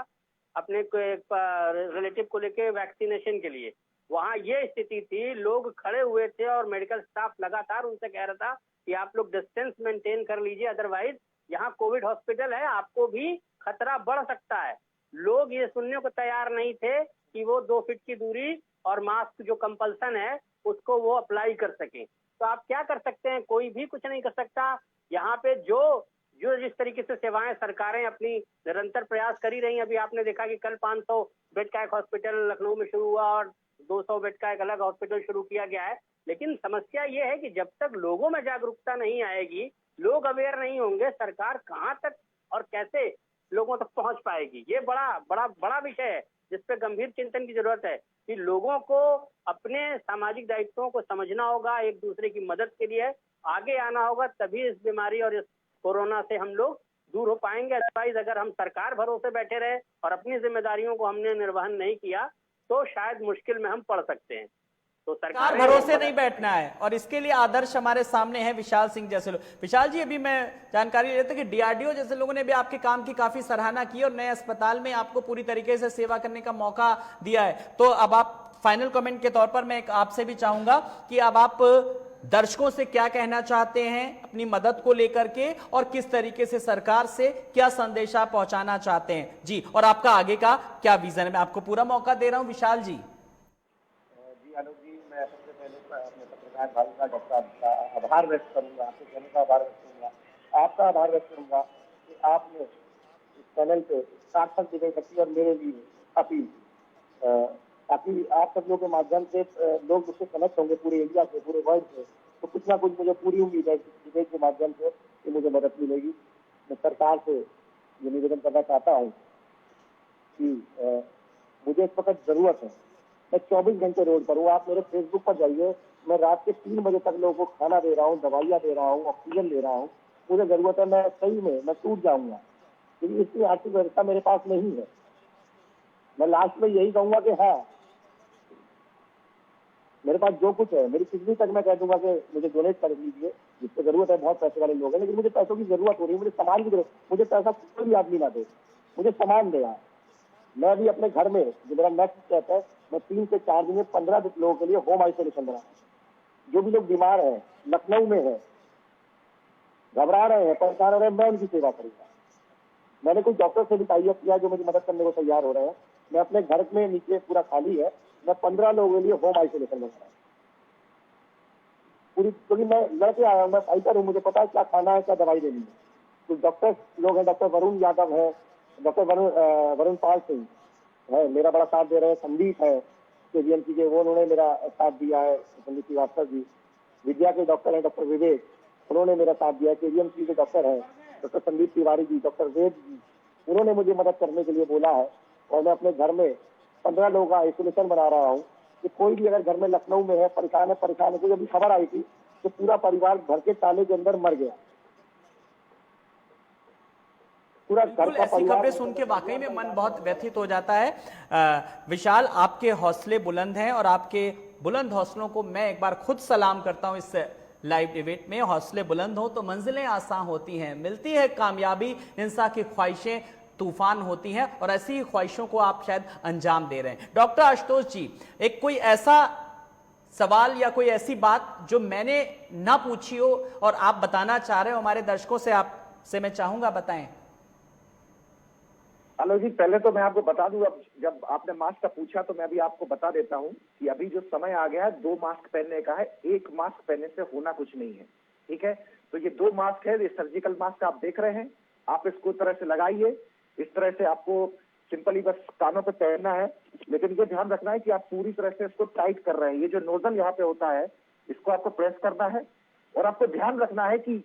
अपने रिलेटिव को लेके वैक्सीनेशन के लिए। वहाँ ये स्थिति थी, लोग खड़े हुए थे और मेडिकल स्टाफ लगातार उनसे कह रहा था कि आप लोग डिस्टेंस मेंटेन कर लीजिए, अदरवाइज यहाँ कोविड हॉस्पिटल है, आपको भी खतरा बढ़ सकता है। लोग ये सुनने को तैयार नहीं थे कि वो 2 फीट की दूरी और मास्क जो कंपल्सन है उसको वो अप्लाई कर सकें। तो आप क्या कर सकते हैं? कोई भी कुछ नहीं कर सकता। यहाँ पे जो जिस तरीके से सेवाएं सरकारें अपनी निरंतर प्रयास करी रही हैं, अभी आपने देखा कि कल 500 बेड का एक हॉस्पिटल लखनऊ में शुरू हुआ और 200 बेड का एक अलग हॉस्पिटल शुरू किया गया है। लेकिन समस्या ये है कि जब तक लोगों में जागरूकता नहीं आएगी, लोग अवेयर नहीं होंगे, सरकार कहाँ तक और कैसे लोगों तक पहुंच पाएगी। ये बड़ा विषय है जिस पे गंभीर चिंतन की जरूरत है कि लोगों को अपने सामाजिक दायित्वों को समझना होगा, एक दूसरे की मदद के लिए आगे आना होगा, तभी इस बीमारी और इस कोरोना से हम लोग दूर हो पाएंगे। अदरवाइज अगर हम सरकार भरोसे बैठे रहे और अपनी जिम्मेदारियों को हमने निर्वहन नहीं किया तो शायद मुश्किल में हम पड़ सकते हैं। तो सरकार भरोसे नहीं बैठना है, और इसके लिए आदर्श हमारे सामने है विशाल सिंह जैसे लोग। विशाल जी, अभी मैं जानकारी लेता कि डीआरडीओ जैसे लोगों ने भी आपके काम की काफी सराहना की और नए अस्पताल में आपको पूरी तरीके से सेवा करने का मौका दिया है। तो अब आप फाइनल कमेंट के तौर पर मैं आपसे भी चाहूंगा कि अब आप दर्शकों से क्या कहना चाहते हैं अपनी मदद को लेकर के, और किस तरीके से सरकार से क्या संदेश आप पहुंचाना चाहते हैं जी, और आपका आगे का क्या विजन है? मैं आपको पूरा मौका दे रहा हूं विशाल जी। जी आलोक जी, मैं सबसे पहले अपने पत्रकार भाई का डॉक्टर आभार व्यक्त करूंगा, आपके कहने का आभार व्यक्त करूंगा, आपका आभार व्यक्त करूंगा कि आपने इस चैनल पे सार्थक डिबेट रखी और मेरे लिए अपील, ताकि आप सब लोगों के माध्यम से लोग मुझसे कनेक्ट होंगे पूरे इंडिया से, पूरे वर्ल्ड से। तो कुछ ना कुछ मुझे पूरी उम्मीद है डिबेट के माध्यम से कि मुझे मदद मिलेगी। मैं सरकार से ये निवेदन करना चाहता हूँ कि मुझे इस वक्त जरूरत है। मैं 24 घंटे रोड पर हूँ, आप मेरे फेसबुक पर जाइए, मैं रात के 3 बजे तक लोगों को खाना दे रहा हूँ, दवाइयाँ दे रहा हूँ, ऑक्सीजन दे रहा हूँ। मुझे जरूरत है, मैं सही में मैं टूट जाऊंगा क्योंकि इसकी आर्थिक व्यवस्था मेरे पास नहीं है। मैं लास्ट में यही कहूंगा कि हाँ, मेरे पास जो कुछ है, मेरी किसी तक मैं कह दूंगा कि मुझे डोनेट कर लीजिए, जिसको जरूरत है। बहुत पैसे वाले लोग हैं, लेकिन मुझे पैसों की जरूरत हो रही है, मुझे सामान की जरूरत। मुझे पैसा कोई भी आदमी ना दे, मुझे सामान देगा। मैं भी अपने घर में, जो मेरा नेक्स्ट स्टेप है, मैं 3 से 4 दिन में 15 लोगों के लिए होम आइसोलेशन बना। जो भी लोग बीमार हैं, लखनऊ में है, घबरा रहे हैं, परेशान हो रहे हैं, मैं उनकी सेवा करूंगा। मैंने कुछ डॉक्टर से भी टाइप किया जो मुझे मदद करने को तैयार हो रहे हैं। मैं अपने घर में, नीचे पूरा खाली है, मैं 15 लोगों के लिए होम आइसोलेशन बना रहा हूँ पूरी, क्योंकि मैं लड़के आया हूँ, मैं फाइटर हूँ, मुझे पता है क्या खाना है, क्या दवाई देनी है। कुछ डॉक्टर लोग हैं, डॉक्टर वरुण यादव है, डॉक्टर वरुण पाल सिंह है, मेरा बड़ा साथ दे रहे हैं। संदीप है केजीएमसी के, वो उन्होंने मेरा साथ दिया है। संदीप श्रीवास्तव जी विद्या के डॉक्टर हैं, डॉक्टर विवेक, उन्होंने मेरा साथ दिया है। केजीएमसी के डॉक्टर हैं डॉक्टर संदीप तिवारी जी, डॉक्टर वेद जी, उन्होंने मुझे मदद करने के लिए बोला है। और मैं अपने घर में 15 लोगों का आइसोलेशन बना रहा हूँ कि कोई भी अगर घर में लखनऊ में है, परेशान है। तो जब खबर आई थी तो पूरा परिवार घर के ताले के अंदर मर गया। पूरा घर का ऐसी खबरें सुन के वाकई में मन बहुत व्यथित हो जाता है। विशाल, आपके हौसले बुलंद हैं और आपके बुलंद हौसलों को मैं एक बार खुद सलाम करता हूं इस लाइव डिबेट में हौसले बुलंद हो तो मंजिलें आसान होती हैं, मिलती है कामयाबी, इंसान की ख्वाहिशें तूफान होती हैं, और ऐसी ही ख्वाहिशों को आप शायद अंजाम दे रहे हैं। डॉक्टर आशुतोष जी, एक कोई ऐसा सवाल या कोई ऐसी बात जो मैंने ना पूछी हो और आप बताना चाह रहे हो हमारे दर्शकों से, आपसे मैं चाहूंगा बताएं। आलोक जी, पहले तो मैं आपको बता दूं, अब जब आपने मास्क का पूछा तो मैं अभी आपको बता देता हूं कि अभी जो समय आ गया है 2 मास्क पहनने का है, 1 मास्क पहनने से होना कुछ नहीं है। ठीक है, तो ये 2 मास्क है, ये सर्जिकल मास्क आप देख रहे हैं, आप इसको तरह से लगाइए, इस तरह से आपको सिंपली बस कानों पे पहनना है, लेकिन ये ध्यान रखना है कि आप पूरी तरह से इसको टाइट कर रहे हैं। ये जो नोजल यहाँ पे होता है इसको आपको प्रेस करना है, और आपको ध्यान रखना है कि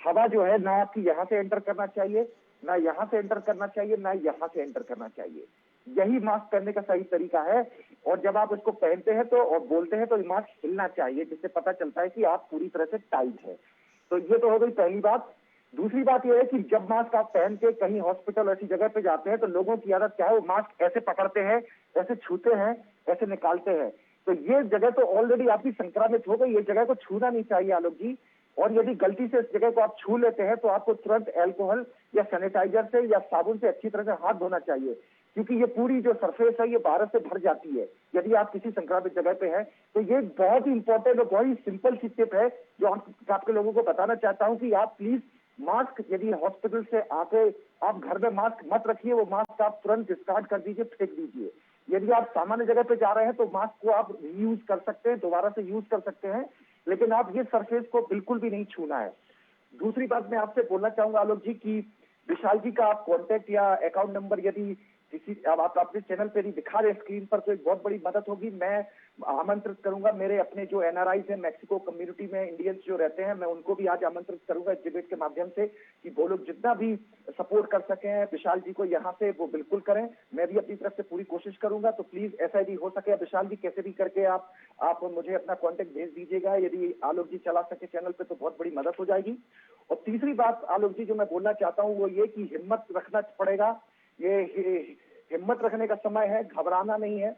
हवा जो है ना आपकी यहाँ से एंटर करना चाहिए, ना यहाँ से एंटर करना चाहिए, ना यहाँ से एंटर करना चाहिए। यही मास्क पहनने का सही तरीका है। और जब आप इसको पहनते हैं तो और बोलते हैं तो ये मास्क हिलना चाहिए, जिससे पता चलता है कि आप पूरी तरह से टाइट है। तो ये तो हो गई पहली बात। दूसरी बात यह है कि जब मास्क आप पहन के कहीं हॉस्पिटल ऐसी जगह पे जाते हैं तो लोगों की आदत क्या है, वो मास्क ऐसे पकड़ते हैं, ऐसे छूते हैं, ऐसे निकालते हैं। तो ये जगह तो ऑलरेडी आपकी संक्रमित हो गई, ये जगह को छूना नहीं चाहिए आलोक जी। और यदि गलती से इस जगह को आप छू लेते हैं तो आपको तुरंत अल्कोहल या सैनिटाइजर से या साबुन से अच्छी तरह से हाथ धोना चाहिए, क्योंकि ये पूरी जो सरफेस है ये वायरस से भर जाती है यदि आप किसी संक्रमित जगह पे हैं। तो ये बहुत ही इंपॉर्टेंट और बहुत ही सिंपल सी टिप है जो आपके लोगों को बताना चाहता हूँ कि आप प्लीज मास्क, यदि हॉस्पिटल से आके आप घर में मास्क मत रखिए, वो मास्क आप तुरंत डिस्कार्ड कर दीजिए, फेंक दीजिए। यदि आप सामान्य जगह पे जा रहे हैं तो मास्क को आप रीयूज कर सकते हैं, दोबारा से यूज कर सकते हैं, लेकिन आप ये सरफेस को बिल्कुल भी नहीं छूना है। दूसरी बात मैं आपसे बोलना चाहूंगा आलोक जी कि विशाल जी का आप कांटेक्ट या अकाउंट नंबर यदि किसी अब आप अपने चैनल पे नहीं दिखा रहे स्क्रीन पर तो एक बहुत बड़ी मदद होगी। मैं आमंत्रित करूंगा मेरे अपने जो एनआरआईज हैं मैक्सिको कम्युनिटी में इंडियंस जो रहते हैं, मैं उनको भी आज आमंत्रित करूंगा इस डिबेट के माध्यम से कि वो लोग जितना भी सपोर्ट कर सके विशाल जी को यहाँ से वो बिल्कुल करें। मैं भी अपनी तरफ से पूरी कोशिश करूंगा। तो प्लीज ऐसा यदि हो सके विशाल जी कैसे भी करके आप मुझे अपना कॉन्टेक्ट भेज दीजिएगा, यदि आलोक जी चला सके चैनल पे तो बहुत बड़ी मदद हो जाएगी। और तीसरी बात आलोक जी जो मैं बोलना चाहता हूँ वो ये कि हिम्मत रखना पड़ेगा। ये हिम्मत रखने का समय है, घबराना नहीं है।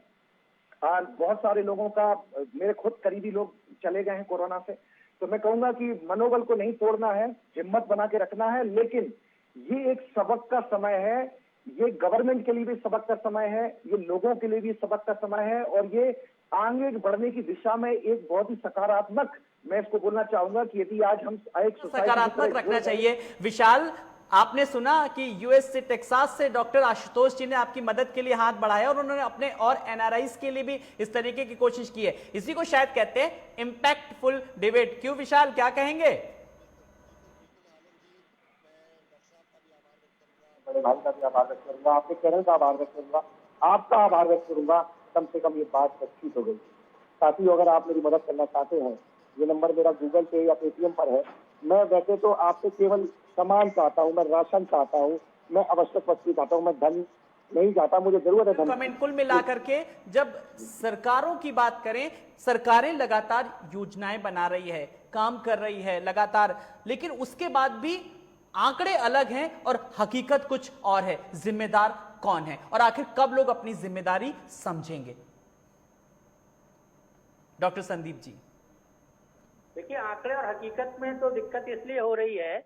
आज बहुत सारे लोगों का, मेरे खुद करीबी लोग चले गए हैं कोरोना से, तो मैं कहूंगा कि मनोबल को नहीं तोड़ना है, हिम्मत बना के रखना है। लेकिन ये एक सबक का समय है, ये गवर्नमेंट के लिए भी सबक का समय है, ये लोगों के लिए भी सबक का समय है, और ये आगे बढ़ने की दिशा में एक बहुत ही सकारात्मक, मैं इसको बोलना चाहूंगा कि यदि आज हम एक सकारात्मक रखना चाहिए। विशाल, आपने सुना कि यूएस से, टेक्सास से डॉक्टर आशुतोष जी ने आपकी मदद के लिए हाथ बढ़ाया और उन्होंने अपने और एनआरआईज के लिए भी इस तरीके की कोशिश की है। इसी को शायद कहते हैं इंपैक्टफुल डिबेट। क्यों विशाल, क्या कहेंगे? बड़े भाई का भी आभार व्यक्त करूंगा, आपके चैनल का आभार व्यक्त करूंगा, आपका आभार व्यक्त करूंगा। कम से कम ये बात सच्ची हो गई। साथियों, अगर आप मेरी मदद करना चाहते हैं, ये नंबर मेरा गूगल पे या पेटीएम पर है। मैं वैसे तो आपसे केवल सामान चाहता हूँ, मैं राशन चाहता हूँ, मैं आवश्यक वस्तु चाहता हूँ, मैं धन नहीं चाहता, मुझे जरूरत है धन। कुल मिलाकर के जब सरकारों की बात करें, सरकारें लगातार योजनाएं बना रही है, काम कर रही है लगातार, लेकिन उसके बाद भी आंकड़े अलग हैं और हकीकत कुछ और है। जिम्मेदार कौन है और आखिर कब लोग अपनी जिम्मेदारी समझेंगे? डॉक्टर संदीप जी। देखिए, आंकड़े और हकीकत में तो दिक्कत इसलिए हो रही है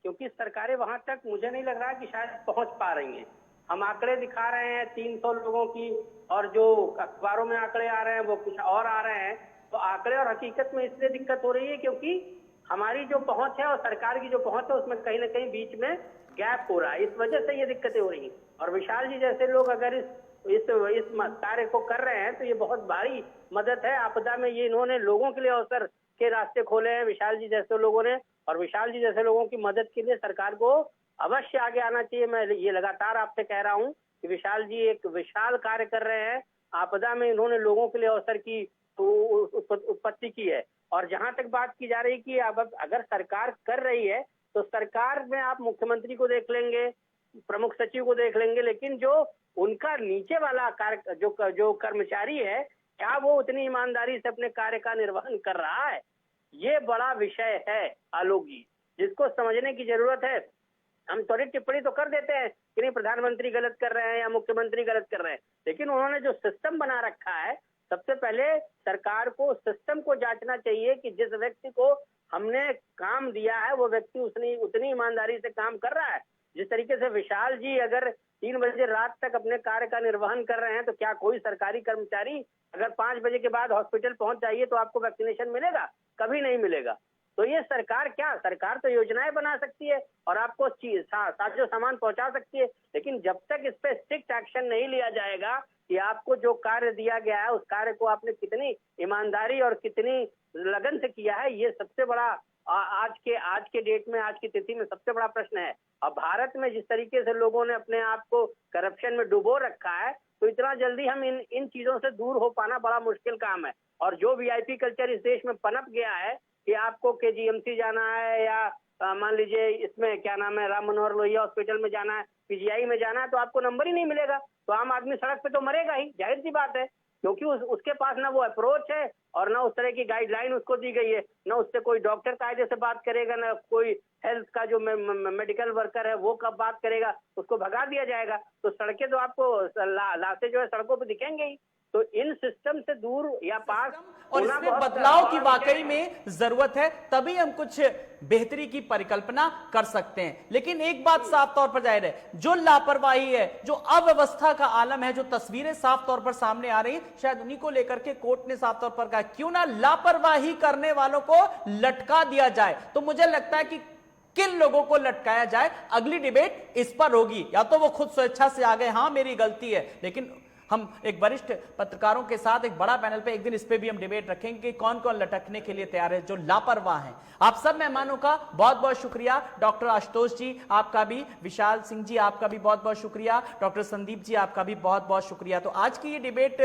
क्योंकि सरकारें वहां तक मुझे नहीं लग रहा कि शायद पहुंच पा रही हैं। हम आंकड़े दिखा रहे हैं 300 लोगों की, और जो अखबारों में आंकड़े आ रहे हैं वो कुछ और आ रहे हैं। तो आंकड़े और हकीकत में इसलिए दिक्कत हो रही है क्योंकि हमारी जो पहुंच है और सरकार की जो पहुंच है उसमें कहीं ना कहीं बीच में गैप हो रहा है। इस वजह से ये दिक्कतें हो रही हैं। और विशाल जी जैसे लोग अगर इस कार्य को कर रहे हैं तो ये बहुत भारी मदद है। आपदा में ये इन्होंने लोगों के लिए अवसर के रास्ते खोले हैं, विशाल जी जैसे लोगों ने। और विशाल जी जैसे लोगों की मदद के लिए सरकार को अवश्य आगे आना चाहिए। मैं ये लगातार आपसे कह रहा हूँ कि विशाल जी एक विशाल कार्य कर रहे हैं। आपदा में इन्होंने लोगों के लिए अवसर की उत्पत्ति की है। और जहां तक बात की जा रही कि अब अगर सरकार कर रही है तो सरकार में आप मुख्यमंत्री को देख लेंगे, प्रमुख सचिव को देख लेंगे, लेकिन जो उनका नीचे वाला कार्य जो कर्मचारी है, क्या वो उतनी ईमानदारी से अपने कार्य का निर्वहन कर रहा है? ये बड़ा विषय है आलोक जी, जिसको समझने की जरूरत है। हम त्वरित टिप्पणी तो कर देते हैं कि नहीं प्रधानमंत्री गलत कर रहे हैं या मुख्यमंत्री गलत कर रहे हैं, लेकिन उन्होंने जो सिस्टम बना रखा है, सबसे पहले सरकार को सिस्टम को जांचना चाहिए कि जिस व्यक्ति को हमने काम दिया है वो व्यक्ति उतनी ईमानदारी से काम कर रहा है। जिस तरीके से विशाल जी अगर 3 बजे रात तक अपने कार्य का निर्वहन कर रहे हैं, तो क्या कोई सरकारी कर्मचारी अगर 5 बजे के बाद हॉस्पिटल पहुंच जाइए तो आपको वैक्सीनेशन मिलेगा? कभी नहीं मिलेगा। तो ये सरकार तो योजनाएं बना सकती है और आपको साजो सामान पहुंचा सकती है, लेकिन जब तक इस पे स्ट्रिक्ट एक्शन नहीं लिया जाएगा कि आपको जो कार्य दिया गया है उस कार्य को आपने कितनी ईमानदारी और कितनी लगन से किया है, ये सबसे बड़ा आज के डेट में, आज की तिथि में सबसे बड़ा प्रश्न है। अब भारत में जिस तरीके से लोगों ने अपने आप को करप्शन में डुबो रखा है, तो इतना जल्दी हम इन चीजों से दूर हो पाना बड़ा मुश्किल काम है। और जो वीआईपी कल्चर इस देश में पनप गया है कि आपको केजीएमसी जाना है या मान लीजिए इसमें क्या नाम है, राम मनोहर लोहिया हॉस्पिटल में जाना है, पीजीआई में जाना है, तो आपको नंबर ही नहीं मिलेगा, तो आम आदमी सड़क पे तो मरेगा ही, जाहिर सी बात है। क्योंकि उसके पास ना वो अप्रोच है और ना उस तरह की गाइडलाइन उसको दी गई है, ना उससे कोई डॉक्टर कायदे से बात करेगा, ना कोई हेल्थ का जो मेडिकल वर्कर है वो कब बात करेगा, उसको भगा दिया जाएगा। तो सड़कें तो आपको लाशें जो है सड़कों पे दिखेंगे ही। तो इन सिस्टम से दूर या पास और इसमें बदलाव की वाकई में जरूरत है, तभी हम कुछ बेहतरी की परिकल्पना कर सकते हैं। लेकिन एक बात साफ तौर पर जाहिर है, जो लापरवाही है, जो अव्यवस्था का आलम है, जो तस्वीरें साफ तौर पर सामने आ रही हैं, शायद उन्हीं को लेकर के कोर्ट ने साफ तौर पर कहा क्यों ना लापरवाही करने वालों को लटका दिया जाए। तो मुझे लगता है कि किन लोगों को लटकाया जाए, अगली डिबेट इस पर होगी। या तो वो खुद स्वेच्छा से आ गए, हां मेरी गलती है, लेकिन हम एक वरिष्ठ पत्रकारों के साथ एक बड़ा पैनल पे एक दिन इस पे भी हम डिबेट रखेंगे कि कौन कौन लटकने के लिए तैयार है, जो लापरवाह हैं। आप सब मेहमानों का बहुत बहुत शुक्रिया। डॉक्टर आशुतोष जी आपका भी, विशाल सिंह जी आपका भी बहुत बहुत शुक्रिया, डॉक्टर संदीप जी आपका भी बहुत बहुत शुक्रिया। तो आज की ये डिबेट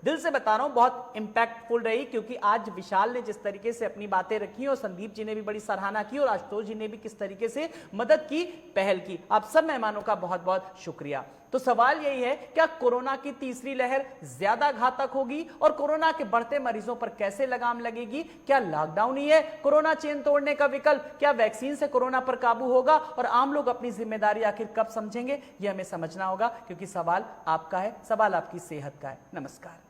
दिल से बता रहा हूं बहुत इंपैक्टफुल रही, क्योंकि आज विशाल ने जिस तरीके से अपनी बातें रखी और संदीप जी ने भी बड़ी सराहना की और आशुतोष जी ने भी किस तरीके से मदद की, पहल की। आप सब मेहमानों का बहुत बहुत शुक्रिया। तो सवाल यही है, क्या कोरोना की तीसरी लहर ज्यादा घातक होगी और कोरोना के बढ़ते मरीजों पर कैसे लगाम लगेगी? क्या लॉकडाउन ही है कोरोना चेन तोड़ने का विकल्प? क्या वैक्सीन से कोरोना पर काबू होगा? और आम लोग अपनी जिम्मेदारी आखिर कब समझेंगे, यह हमें समझना होगा, क्योंकि सवाल आपका है, सवाल आपकी सेहत का है। नमस्कार।